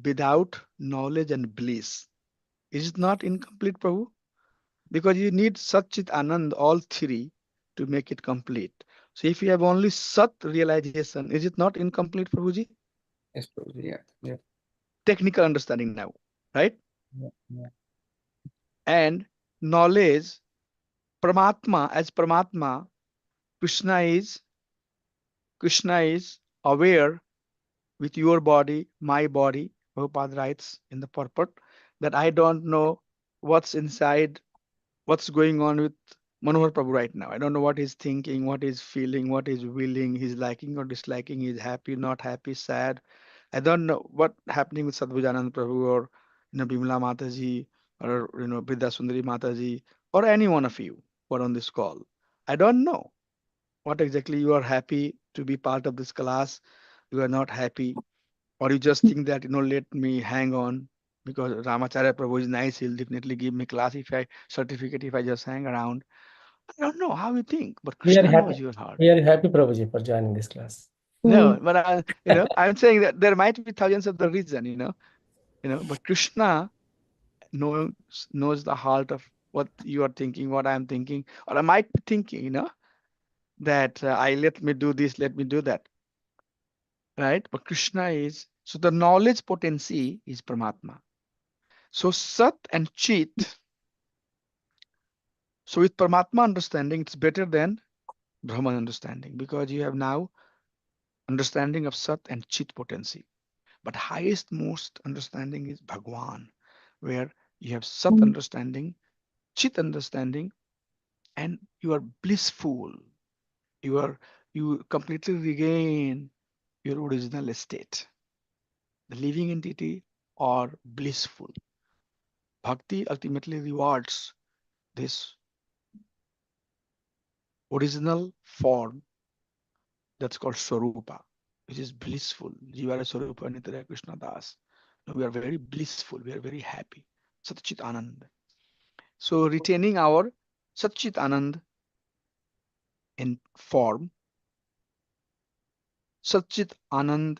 Speaker 3: without knowledge and bliss is it not incomplete, Prabhu? Because you need Sat Chit Anand, all three, to make it complete. So if you have only Sat realization, is it not incomplete, Prabhuji?
Speaker 2: Yes, Prabhuji. Yeah. Yeah.
Speaker 3: Technical understanding now, right?
Speaker 2: Yeah. Yeah.
Speaker 3: And knowledge, Paramatma, as Paramatma, Krishna is Krishna is aware with your body, my body. Prabhupada writes in the purport that I don't know what's inside, what's going on with Manohar Prabhu right now. I don't know what he's thinking, what he's feeling, what he's willing, he's liking or disliking, he's happy, not happy, sad. I don't know what happening with Sadhujanand Prabhu or Bimla Mataji or Bridha Sundari Mataji or any one of you who are on this call. I don't know. What exactly you are happy to be part of this class? You are not happy, or you just think that, let me hang on because Ramacharya Prabhu is nice. He'll definitely give me class if I certificate if I just hang around. I don't know how you think, but
Speaker 4: We are
Speaker 3: Krishna
Speaker 4: happy.
Speaker 3: knows your heart.
Speaker 4: We are happy, Prabhuji, for joining this class.
Speaker 3: No, but I'm saying that there might be thousands of the reason, but Krishna knows knows the heart of what you are thinking, what I'm thinking, or I might be thinking, that I let me do this, let me do that, right? But Krishna is so the knowledge potency is Paramatma. So Sat and Chit. So with Paramatma understanding, it's better than Brahman understanding because you have now understanding of Sat and Chit potency. But highest most understanding is Bhagwan, where you have Sat understanding, Chit understanding, and you are blissful. You are you completely regain your original state, the living entity or blissful. Bhakti ultimately rewards this original form that's called Swarupa, which is blissful. Jivara Swarupa Nitya Krishna Das. We are very blissful, we are very happy. Satchit Anand. So retaining our Satchit Anand in form, Satchit Anand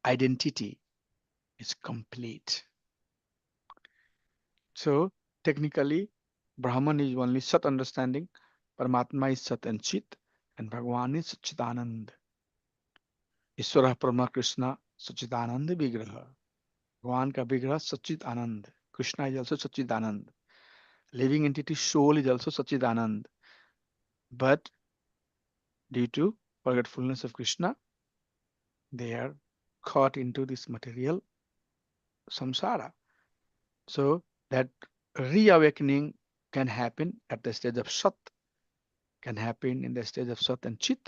Speaker 3: identity is complete. So technically, Brahman is only Sat understanding, Paramatma is Sat and Chit, and Bhagwan is Satchitanand. ईश्वर परमा कृष्ण सच्चिदानंद विग्रह भगवान का विग्रह sachchidananda Krishna is also sachchidananda living entity soul is also sachchidananda but due to forgetfulness of Krishna they are caught into this material samsara. So that reawakening can happen at the stage of sat, can happen in the stage of sat and chit,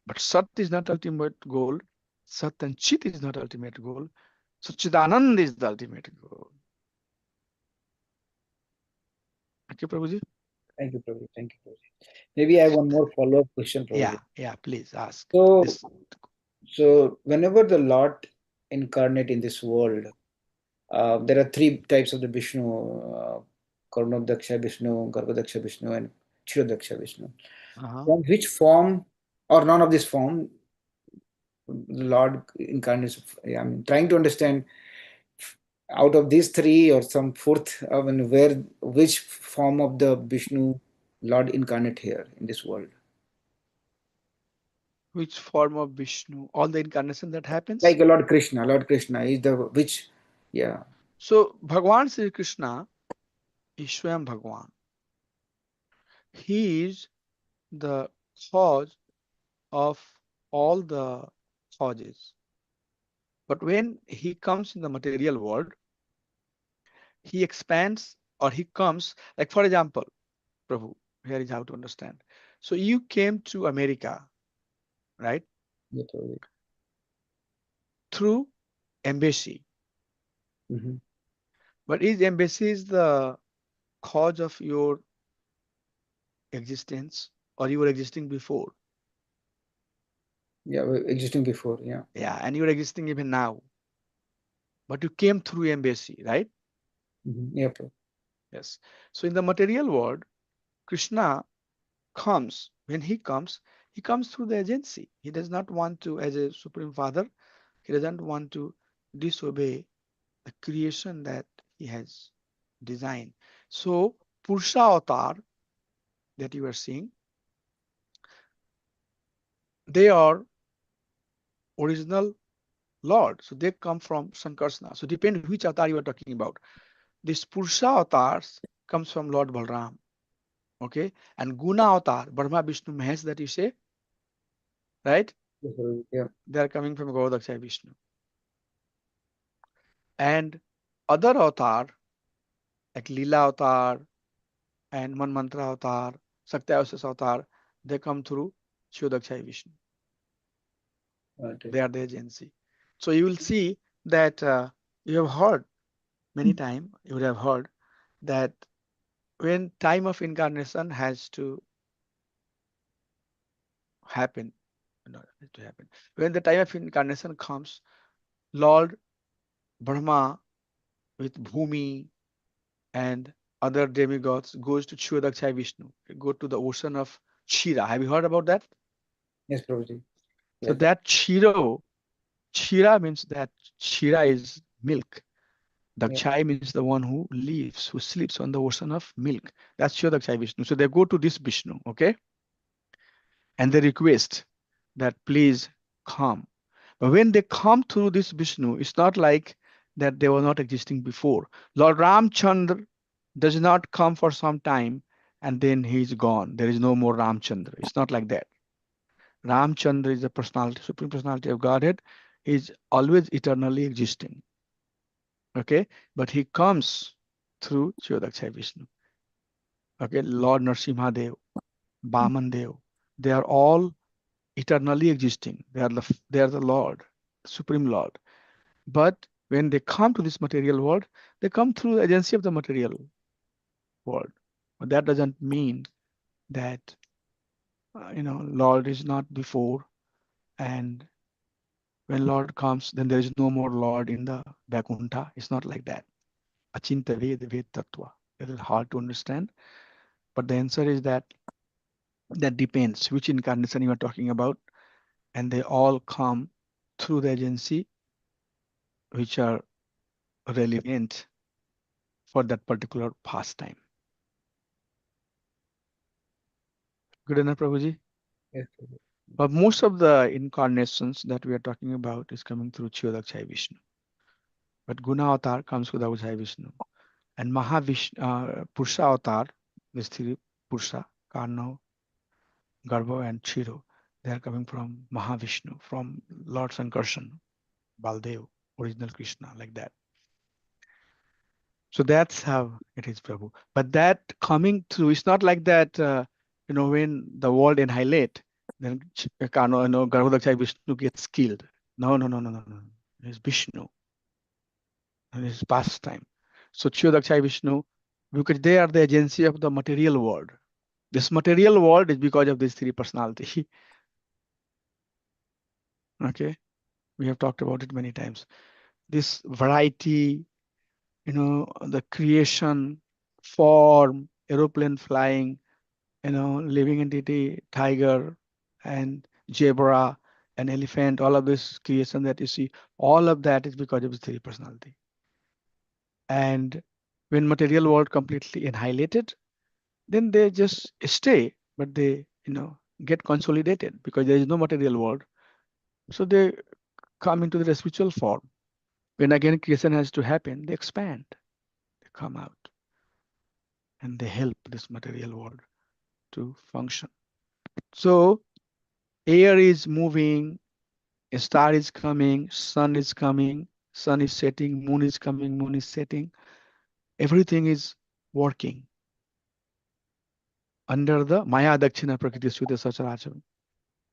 Speaker 3: but sat is not ultimate goal, sat and chit is not ultimate goal, Satchidanand is the ultimate goal. Okay, Prabhuji?
Speaker 2: Thank you, Prabhu. Thank you, Prabhu. Maybe I have one more follow-up question, Prabhu.
Speaker 3: Yeah, please ask.
Speaker 2: So,
Speaker 3: This
Speaker 2: so whenever the Lord incarnate in this world, there are three types of the Vishnu: Karunadaksha Vishnu, Garbhadaksha Vishnu, and Kshirodaksha Vishnu. From which form, or none of this form, the Lord incarnates? I mean, trying to understand out of these three or some fourth, I mean, which form of the Vishnu Lord incarnate here in this world?
Speaker 3: which form of Vishnu, all the incarnation that happens.
Speaker 2: Like Lord Krishna is the which, yeah.
Speaker 3: So Bhagwan Sri Krishna is Swayam Bhagwan. He is the cause of all the causes. But when he comes in the material world, he expands or he comes, like for example, Prabhu, here is how to understand. So you came to America, right? Through embassy.
Speaker 2: Mm-hmm.
Speaker 3: But is embassy is the cause of your existence or you were existing before?
Speaker 2: Yeah, existing before, yeah.
Speaker 3: Yeah, and you're existing even now. But you came through embassy, right?
Speaker 2: Mm-hmm. Yeah,
Speaker 3: Yes. So in the material world, Krishna comes. When he comes through the agency. He does not want to, as a Supreme Father, he doesn't want to disobey the creation that he has designed. So Purusha avatar that you are seeing, they are original Lord. So they come from Sankarsana. So depend which avatar you are talking about. This Purusha avatars comes from Lord Balram. Okay. And Guna avatar, Brahma, Vishnu, Mahesh that you say, right?
Speaker 2: yeah.
Speaker 3: They are coming from Gauradaksha Vishnu. And other avatar, like Leela avatar and Manmantra avatar, Saktayavasas avatar, they come through Shivodaksha Vishnu.
Speaker 2: Okay.
Speaker 3: They are the agency. So you will see that you have heard many times, you would have heard that when time of incarnation has to happen. To happen. When the time of incarnation comes, Lord Brahma with Bhumi and other demigods goes to Chudakshai Vishnu. They go to the ocean of Chira. Have you heard about that?
Speaker 2: Yes, Prabhuji.
Speaker 3: So that Chira means that Chira is milk. Dakshai means the one who lives, who sleeps on the ocean of milk. That's Chudakshai Vishnu. So they go to this Vishnu, okay? And they request that please come. But when they come through this Vishnu, it's not like that they were not existing before. Lord Ramchandra does not come for some time and then he's gone. There is no more Ramchandra. It's not like that. Ramchandra is the personality, supreme personality of Godhead. He's always eternally existing. Okay, but he comes through Chodakshay Vishnu. Okay, Lord Narsimha Dev, Baman Dev, they are all eternally existing. They are the Lord, Supreme Lord. But when they come to this material world, they come through the agency of the material world. But that doesn't mean that Lord is not before, and when Lord comes, then there is no more Lord in the Vaikuntha. It's not like that. Achinta Ved Tattva. It is hard to understand. But the answer is that depends which incarnation you are talking about, and they all come through the agency which are relevant for that particular pastime. Good enough, Prabhuji?
Speaker 2: Yes.
Speaker 3: But most of the incarnations that we are talking about is coming through Chiyodakshai Vishnu. But Guna Avatar comes with Avajai Vishnu. And Purusha Avatar, these three Purusha, Karna, Garbha, and Chiro, they are coming from Mahavishnu, from Lord Sankarshan, Baldev, original Krishna, like that. So that's how it is, Prabhu. But that coming through, it's not like that, when the world annihilate, then Garbhodakshai Vishnu gets killed. No. It's Vishnu. And it's pastime. So Chiyodakshai Vishnu, because they are the agency of the material world. This material world is because of these three personality. Okay. We have talked about it many times. This variety, the creation, form, aeroplane flying, living entity, tiger and zebra and elephant, all of this creation that you see, all of that is because of the three personality. And when material world completely annihilated, then they just stay, but they, get consolidated because there is no material world. So they come into the spiritual form. When again creation has to happen, they expand, they come out, and they help this material world to function. So air is moving, a star is coming, sun is coming, sun is setting, moon is coming, moon is setting. Everything is working under the Maya Dakshina Prakriti Sudha Sacharacharam.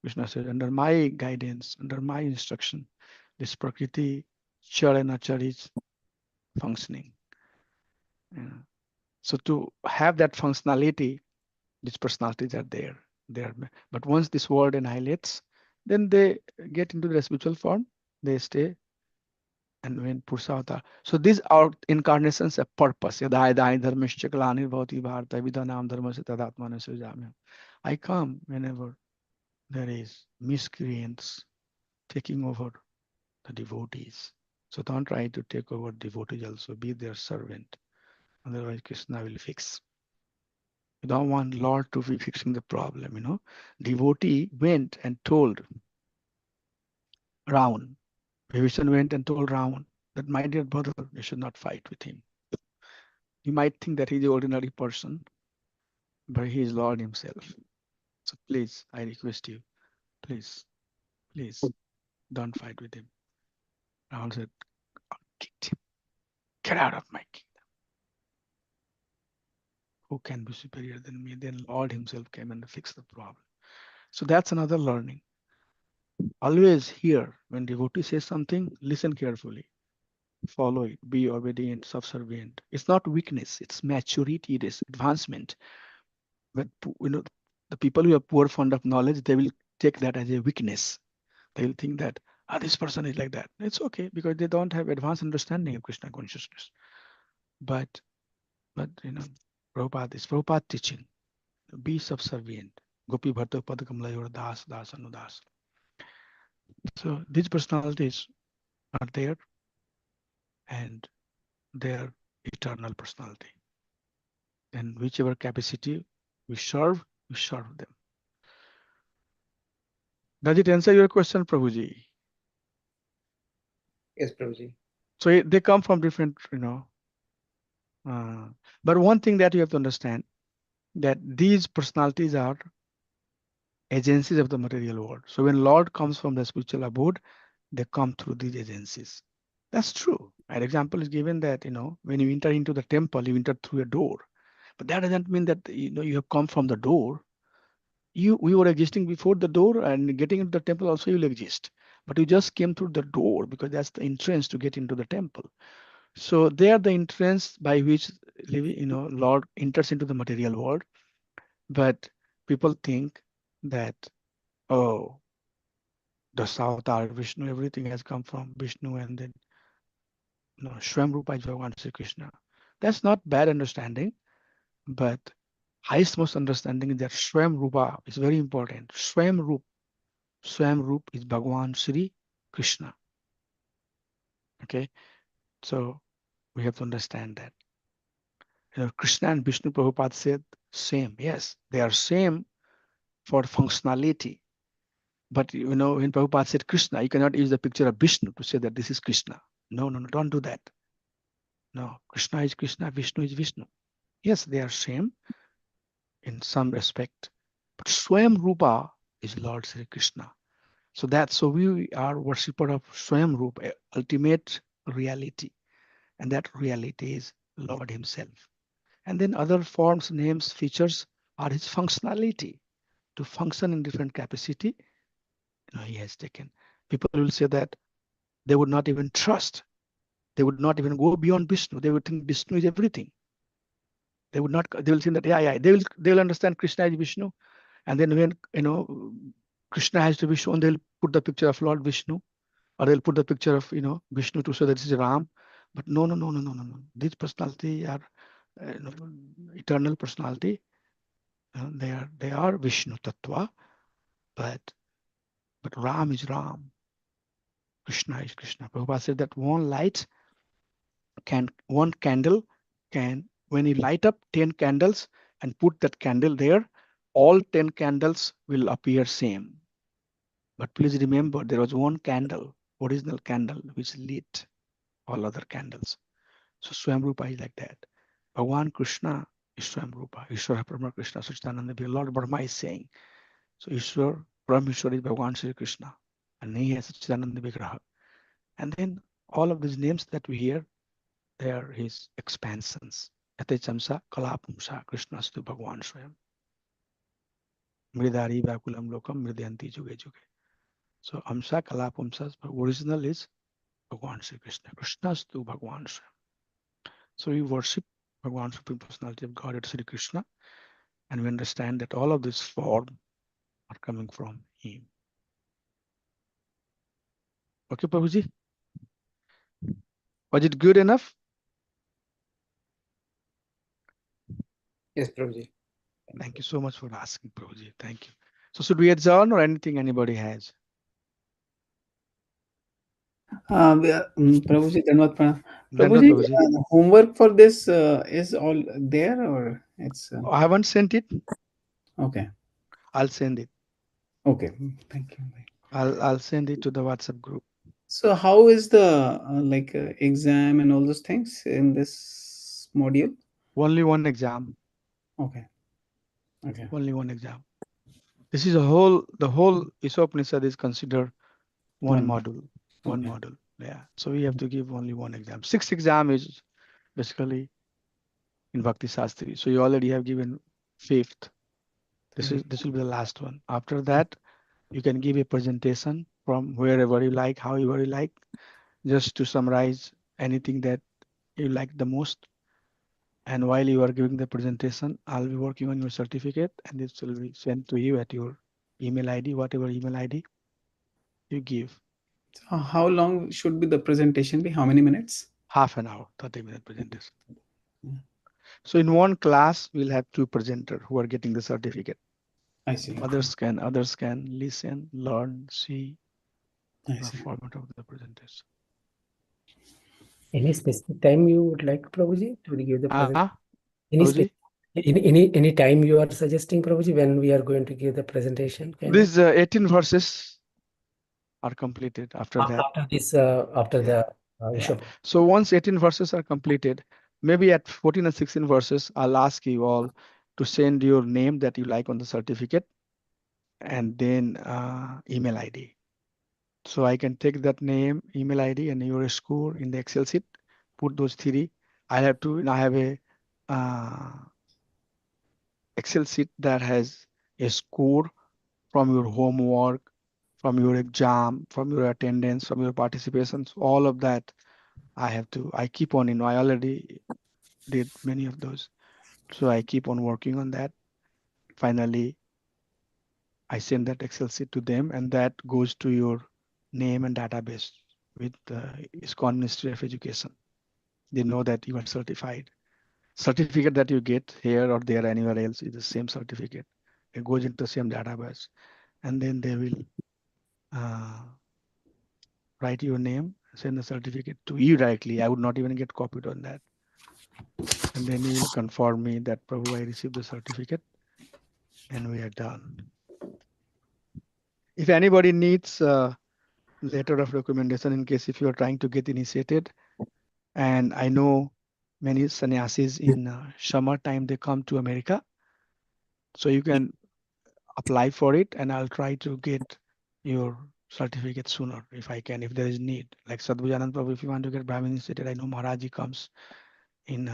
Speaker 3: Krishna said, under my guidance, under my instruction, this Prakriti Char and Achar is functioning. So to have that functionality, these personalities are there. But once this world annihilates, then they get into the spiritual form, they stay, and when Purusavatar. So these are incarnations of purpose. I come whenever there is miscreants taking over the devotees. So don't try to take over devotees also, be their servant. Otherwise Krishna will fix. You don't want Lord to be fixing the problem, Devotee went and told Ravan. Vibhishan went and told Ravan that, my dear brother, you should not fight with him. You might think that he's an ordinary person, but he is Lord himself. So please, I request you, please, don't fight with him. Ravan said, kicked him. Get out of my kingdom. Who can be superior than me? Then Lord himself came and fixed the problem. So that's another learning. Always hear when devotee says something, listen carefully. Follow it, be obedient, subservient. It's not weakness, it's maturity, it is advancement. But the people who are poor fond of knowledge, they will take that as a weakness. They'll think that this person is like that. It's okay because they don't have advanced understanding of Krishna consciousness. But Prabhupada teaching, be subservient. Gopi Bharta Padakamla Yor Das Das Anudas. So these personalities are there and they are eternal personality. And whichever capacity we serve them. Does it answer your question, Prabhuji?
Speaker 2: Yes, Prabhuji.
Speaker 3: So they come from different, but one thing that you have to understand that these personalities are agencies of the material world. So when Lord comes from the spiritual abode, they come through these agencies. That's true. An example is given that, when you enter into the temple, you enter through a door. But that doesn't mean that, you have come from the door. We were existing before the door, and getting into the temple also you will exist. But you just came through the door because that's the entrance to get into the temple. So they are the entrance by which, Lord enters into the material world. But people think that, oh, the Avatar, Vishnu, everything has come from Vishnu, and then Swamrupa is Bhagavan Sri Krishna. That's not bad understanding, but highest most understanding is that Swamrupa is very important. Swamrup is Bhagavan Sri Krishna. Okay, so we have to understand that. Krishna and Vishnu, Prabhupada said same. Yes, they are same for functionality. But when Prabhupada said Krishna, you cannot use the picture of Vishnu to say that this is Krishna. No, don't do that. No, Krishna is Krishna, Vishnu is Vishnu. Yes, they are same in some respect, but Swam Rupa is Lord Sri Krishna. So we are worshipper of Swam Rupa, ultimate reality, and that reality is Lord Himself. And then other forms, names, features are His functionality to function in different capacity. He has taken. People will say that they would not even trust. They would not even go beyond Vishnu. They would think Vishnu is everything. They would not. They will think that They will understand Krishna is Vishnu, and then when Krishna has to be shown, they'll put the picture of Lord Vishnu, or they'll put the picture of Vishnu to show that this is Ram. But no. These personality are eternal personality. They are Vishnu Tattva, but Ram is Ram. Krishna is Krishna. Prabhupada said that one candle can, when you light up 10 candles and put that candle there, all 10 candles will appear same. But please remember, there was one candle, original candle, which lit all other candles. So Swamrupa is like that. Bhagavan Krishna is Swamrupa. Ishwara Brahma Krishna Suchitananda, Lord Brahma is saying. So Ishwar, Brahmishwar is Bhagavan Sri Krishna. And he has Suchitananda Vigraha. And then all of these names that we hear, they are his expansions. Atechamsa Kalapumsa Krishnastu Bhagavan Swayam. Mridari Vakulam Lokam Mridyanti Juge Juge. So Amsa Kalapumsa, original is Bhagavan Sri Krishna. Krishnastu Bhagavan Swayam. So we worship Bhagavan Supreme Personality of God, Sri Krishna, and we understand that all of this form are coming from him. Okay, Prabhuji? Was it good enough?
Speaker 2: Yes, Prabhuji.
Speaker 3: Thank you so much for asking, Prabhuji. Thank you. So should we adjourn or anything anybody has?
Speaker 2: Prabhuji, Dhanwad Pranam.
Speaker 3: Dhanwad,
Speaker 2: Prabhuji,
Speaker 3: Prabhuji.
Speaker 2: homework for this is all there, or it's
Speaker 3: I haven't sent it.
Speaker 2: okay?
Speaker 3: I'll send it.
Speaker 2: Okay, thank you.
Speaker 3: I'll send it to the WhatsApp group.
Speaker 2: So, how is the exam and all those things in this module?
Speaker 3: Only one exam.
Speaker 2: Okay.
Speaker 3: Only one exam. This is the whole Isopnisad is considered one module. One module. Yeah. So we have to give only one exam. 6th exam is basically in Bhakti Sastri. So you already have given 5th. This will be the last one. After that, you can give a presentation from wherever you like, however you like, just to summarize anything that you like the most. And while you are giving the presentation, I'll be working on your certificate, and this will be sent to you at your email ID, whatever email ID you give.
Speaker 2: So how long should be the presentation be? How many minutes?
Speaker 3: Half an hour, 30-minute presentation. So in one class, we'll have 2 presenters who are getting the certificate.
Speaker 2: I see.
Speaker 3: Others can listen, learn, see
Speaker 2: I
Speaker 3: the
Speaker 2: see.
Speaker 3: format of the presentation.
Speaker 4: Any specific time you would like, Prabhuji, to give the presentation?
Speaker 3: Prabhuji?
Speaker 4: Any time you are suggesting, Prabhuji, when we are going to give the presentation?
Speaker 3: These 18 verses are completed after that.
Speaker 4: After this, after
Speaker 3: Yeah.
Speaker 4: the
Speaker 3: Yeah. So once 18 verses are completed, maybe at 14 or 16 verses, I'll ask you all to send your name that you like on the certificate and then email ID. So I can take that name, email ID, and your score in the Excel sheet, put those 3. I have a Excel sheet that has a score from your homework, from your exam, from your attendance, from your participations, all of that. I keep on, I already did many of those. So I keep on working on that. Finally, I send that Excel sheet to them, and that goes to your name and database with the ISKCON Ministry of Education. They know that you are certified. Certificate that you get here or there anywhere else is the same certificate. It goes into the same database, and then they will write your name, send the certificate to you directly. I would not even get copied on that. And then you will confirm me that Prabhu, I received the certificate, and we are done. If anybody needs a letter of recommendation in case if you are trying to get initiated, and I know many sannyasis in summertime, they come to America. So you can apply for it, and I'll try to get your certificate sooner if I can, if there is need. Like Sadhgujanand Prabhu, if you want to get Brahmin initiated, I know Maharaji comes in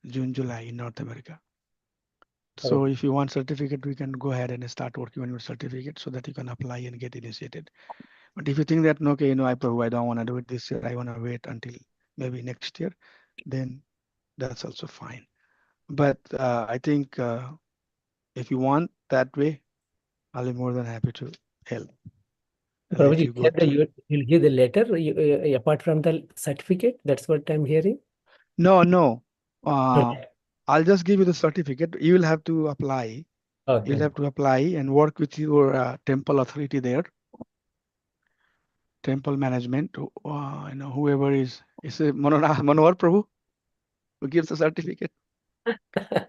Speaker 3: June, July in North America. So if you want certificate, we can go ahead and start working on your certificate so that you can apply and get initiated. But if you think that, okay, I don't want to do it this year, I want to wait until maybe next year, then that's also fine. But I think if you want that way, I'll be more than happy to help.
Speaker 4: Prabhuji, you'll give the letter apart from the certificate. That's what I'm hearing.
Speaker 3: No. I'll just give you the certificate. You will have to apply.
Speaker 4: Okay.
Speaker 3: You'll have to apply and work with your temple authority there, temple management. Whoever is it Manohar Prabhu who gives the certificate,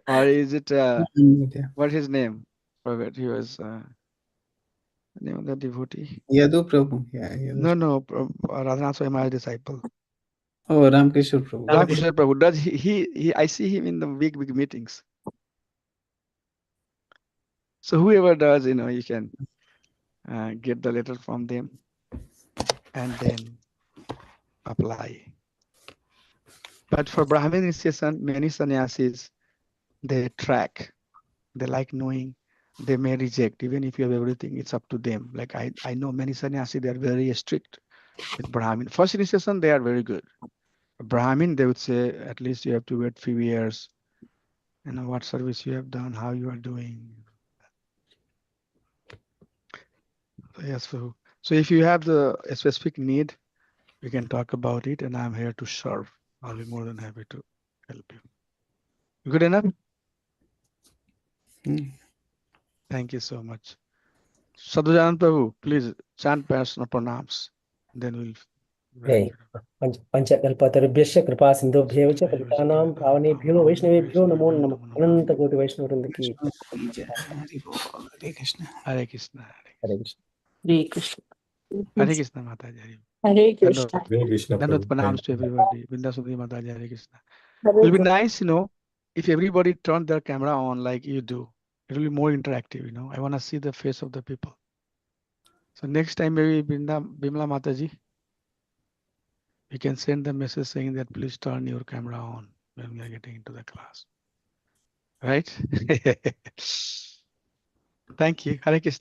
Speaker 3: or is it what's his name? Forget. He was name of the devotee.
Speaker 2: Yadu Prabhu. Yeah, Yadu.
Speaker 3: No, Radhanath Swami Maharaj disciple.
Speaker 2: Oh, Ramkrishna Prabhu.
Speaker 3: Ramkrishna Prabhu. Does he? I see him in the big meetings. So whoever does, you can get the letter from them and then apply. But for Brahmin initiation, many sannyasis, they track. They like knowing. They may reject, even if you have everything, it's up to them. Like I know many sannyasis, they are very strict with Brahmin. First initiation, they are very good. Brahmin, they would say, at least you have to wait few years. What service you have done, how you are doing. Yes, so if you have a specific need, we can talk about it, and I'm here to serve. I'll be more than happy to help you. Good enough? Thank you so much. Sadhujanand Prabhu, please chant personal pranams. Then we'll
Speaker 4: Hey, Panchakalpatarubhyasya Kripa Sindhubhyev cha Patitanam Pavanebhyo Vaishnavebhyo Namo Namah. Ananta Koti Vaishnavavrinda ki.
Speaker 2: Hare Krishna.
Speaker 3: Hare Krishna.
Speaker 4: Hare Krishna.
Speaker 5: Hare Krishna.
Speaker 3: Hare Krishna, Mataji.
Speaker 5: Hare Krishna.
Speaker 6: Hare Krishna,
Speaker 3: Dandot
Speaker 6: Prabhu.
Speaker 3: pranams
Speaker 6: Thank
Speaker 3: to
Speaker 6: you.
Speaker 3: everybody. Vindasudhi Mataji, Hare Krishna.
Speaker 5: Hare
Speaker 3: It will be
Speaker 5: Krishna.
Speaker 3: nice, if everybody turned their camera on like you do. It will be more interactive, I want to see the face of the people. So next time, maybe Bimla Mataji, we can send the message saying that please turn your camera on when we are getting into the class. Right? Thank you. Hare Krishna.